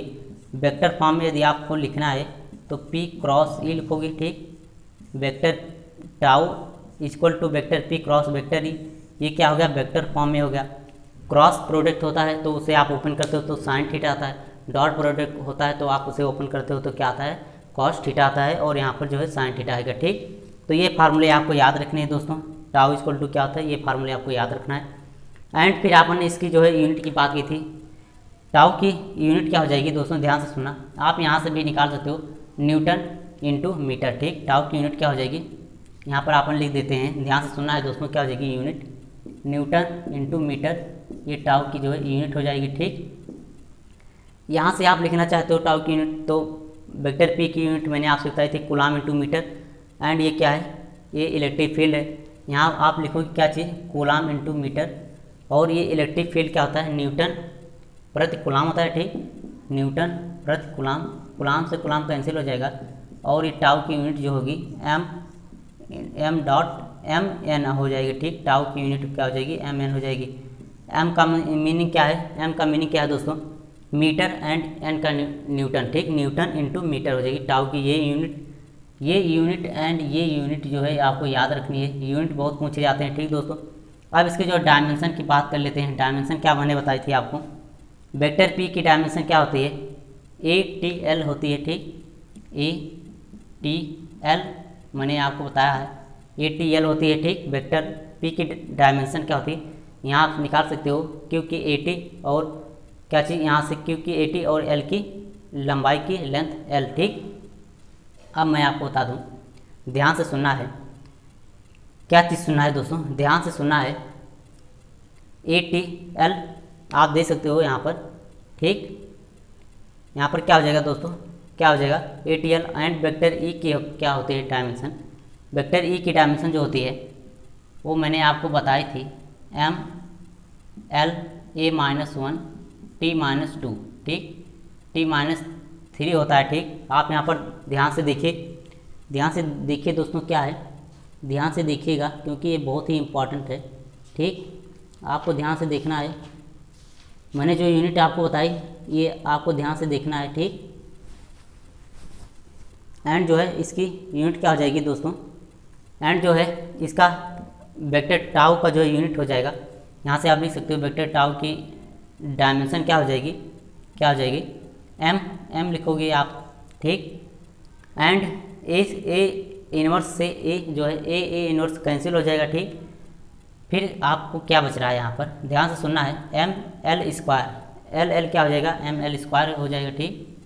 वेक्टर फॉर्म में यदि आपको लिखना है तो पी क्रॉस ई लिखोगे, ठीक। Vector tau equal to vector P cross vector E, ये क्या हो गया, वेक्टर फॉर्म में हो गया। क्रॉस प्रोडक्ट होता है तो उसे आप ओपन करते हो तो साइन थीटा आता है, डॉट प्रोडक्ट होता है तो आप उसे ओपन करते हो तो क्या आता है, कॉस थीटा आता है, और यहाँ पर जो है साइन थीटा आएगा, ठीक। तो ये फार्मूले आपको याद रखने हैं दोस्तों, टाउ इक्वल टू क्या होता है, ये फार्मूले आपको याद रखना है। एंड फिर आपने इसकी जो है यूनिट की बात की थी, टाउ की यूनिट क्या हो जाएगी दोस्तों, ध्यान से सुनना, आप यहाँ से भी निकाल सकते हो, न्यूटन इंटू मीटर, ठीक। टाउ की यूनिट क्या हो जाएगी, यहाँ पर अपन लिख देते हैं, ध्यान से सुनना है दोस्तों, क्या हो जाएगी यूनिट, न्यूटन इंटू मीटर, ये टाउ की जो है यूनिट हो जाएगी, ठीक। यहाँ से आप लिखना चाहते हो टाउ की यूनिट तो वेक्टर पी की यूनिट मैंने आपसे बताई थी कूलाम इंटू मीटर, एंड ये क्या है, ये इलेक्ट्रिक फील्ड है। यहाँ आप लिखोगे क्या चीज़, कूलाम इंटू मीटर, और ये इलेक्ट्रिक फील्ड क्या होता है, न्यूटन प्रति कूलाम होता है, ठीक। न्यूटन प्रति कूलाम, कूलाम से कूलाम कैंसिल हो जाएगा, और ये टाउ की यूनिट जो होगी एम डॉट एम एन हो जाएगी, ठीक। टाउ की यूनिट क्या हो जाएगी, एम एन हो जाएगी। एम का मीनिंग क्या है, एम का मीनिंग क्या है दोस्तों, मीटर एंड एन का न्यूटन, ठीक। न्यूटन इंटू मीटर हो जाएगी टाउ की ये यूनिट एंड ये यूनिट जो है आपको याद रखनी है, यूनिट बहुत पूछे जाते हैं, ठीक दोस्तों। अब इसके जो डायमेंशन की बात कर लेते हैं, डायमेंशन क्या मैंने बताई थी आपको, वेक्टर पी की डायमेंशन क्या होती है, ATL होती है, ठीक। ATL मैंने आपको बताया है, ATL होती है, ठीक। वेक्टर पी की डायमेंशन क्या होती है, यहाँ आप निकाल सकते हो, क्योंकि 80 और क्या चीज़, यहाँ से क्योंकि 80 और L की लंबाई की लेंथ L, ठीक। अब मैं आपको बता दूँ, ध्यान से सुनना है, क्या चीज़ सुनना है दोस्तों, ध्यान से सुनना है, ATL आप देख सकते हो यहाँ पर, ठीक। यहाँ पर क्या हो जाएगा दोस्तों, क्या हो जाएगा ATL एंड वेक्टर ई की क्या होती है डायमेंशन, वेक्टर ई की डायमेंशन जो होती है वो मैंने आपको बताई थी, ML A-1 T-2, ठीक। T-3 होता है, ठीक। आप यहाँ पर ध्यान से देखिए दोस्तों, क्या है, ध्यान से देखिएगा क्योंकि ये बहुत ही इम्पोर्टेंट है, ठीक। आपको ध्यान से देखना है, मैंने जो यूनिट आपको बताई ये आपको ध्यान से देखना है, ठीक। एंड जो है इसकी यूनिट क्या हो जाएगी दोस्तों, एंड जो है इसका वेक्टर टाउ का जो है यूनिट हो जाएगा, यहाँ से आप लिख सकते हो वेक्टर टाउ की डायमेंशन क्या हो जाएगी, एम लिखोगे आप, ठीक। एंड ए इनवर्स से ए जो है ए इनवर्स कैंसिल हो जाएगा, ठीक। फिर आपको क्या बच रहा है यहाँ पर, ध्यान से सुनना है, ML स्क्वायर, एल क्या हो जाएगा, ML स्क्वायर हो जाएगा, ठीक।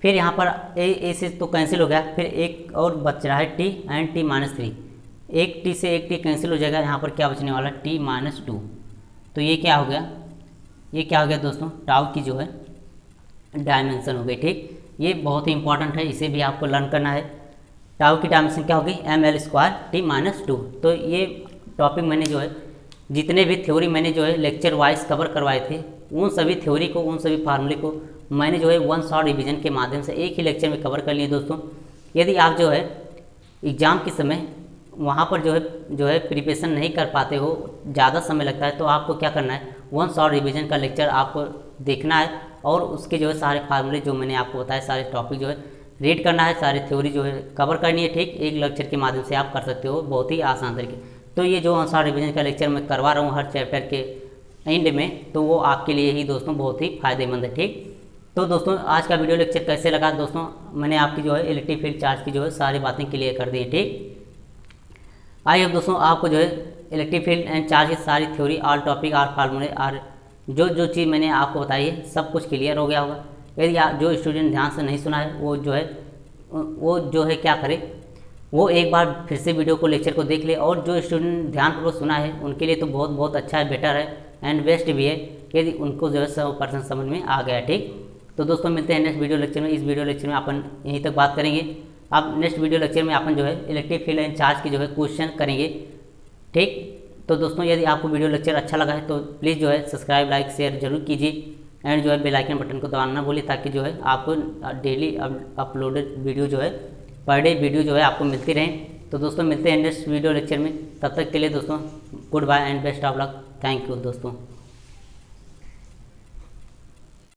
फिर यहाँ पर ए से तो कैंसिल हो गया, फिर एक और बच रहा है टी एंड टी माइनस 3। एक टी से एक टी कैंसिल हो जाएगा, यहाँ पर क्या बचने वाला, टी माइनस 2। तो ये क्या हो गया, ये क्या हो गया दोस्तों, टाउ की जो है डायमेंशन हो गई। ठीक, ये बहुत ही इंपॉर्टेंट है, इसे भी आपको लर्न करना है। टाउ की डायमेंशन क्या होगी, ml² टी माइनस 2। तो ये टॉपिक मैंने जो है जितने भी थ्योरी मैंने जो है लेक्चर वाइज कवर करवाए थे, उन सभी थ्योरी को, उन सभी फार्मूले को मैंने जो है वन शॉट रिवीजन के माध्यम से एक ही लेक्चर में कवर कर लिए दोस्तों। यदि आप जो है एग्ज़ाम के समय वहाँ पर जो है प्रिपरेशन नहीं कर पाते हो, ज़्यादा समय लगता है, तो आपको क्या करना है, वन शॉट रिवीजन का लेक्चर आपको देखना है और उसके जो है सारे फार्मूले जो मैंने आपको बताया, सारे टॉपिक जो है रीड करना है, सारी थ्योरी जो है कवर करनी है। ठीक, एक लेक्चर के माध्यम से आप कर सकते हो बहुत ही आसान तरीके। तो ये जो वन शॉट रिवीजन का लेक्चर मैं करवा रहा हूँ हर चैप्टर के एंड में, तो वो आपके लिए ही दोस्तों बहुत ही फायदेमंद है। ठीक, तो दोस्तों आज का वीडियो लेक्चर कैसे लगा दोस्तों, मैंने आपकी जो है इलेक्ट्रिक फील्ड चार्ज की जो है सारी बातें क्लियर कर दी हैं। ठीक, आई होप दोस्तों आपको जो है इलेक्ट्रिक फील्ड एंड चार्ज की सारी थ्योरी, ऑल टॉपिक, ऑल फार्मूले और जो चीज़ मैंने आपको बताई है सब कुछ क्लियर हो गया होगा। यदि जो स्टूडेंट ध्यान से नहीं सुना है वो जो है क्या करे, वो एक बार फिर से वीडियो को, लेक्चर को देख ले। और जो स्टूडेंट ध्यानपूर्वक सुना है उनके लिए तो बहुत बहुत अच्छा है, बेटर है एंड बेस्ट भी है, यदि उनको जो है 100% समझ में आ गया। ठीक, तो दोस्तों मिलते हैं नेक्स्ट वीडियो लेक्चर में। इस वीडियो लेक्चर में अपन यहीं तक बात करेंगे। अब नेक्स्ट वीडियो लेक्चर में अपन जो है इलेक्ट्रिक फील्ड एंड चार्ज की जो है क्वेश्चन करेंगे। ठीक, तो दोस्तों यदि आपको वीडियो लेक्चर अच्छा लगा है तो प्लीज़ जो है सब्सक्राइब, लाइक, शेयर जरूर कीजिए एंड जो है बेल आइकन बटन को दबाना ना भूलिए, ताकि जो है आपको डेली अपलोडेड वीडियो जो है, पर डे वीडियो जो है आपको मिलती रहें। तो दोस्तों मिलते हैं नेक्स्ट वीडियो लेक्चर में, तब तक के लिए दोस्तों good bye and best of luck. Thank you दोस्तों।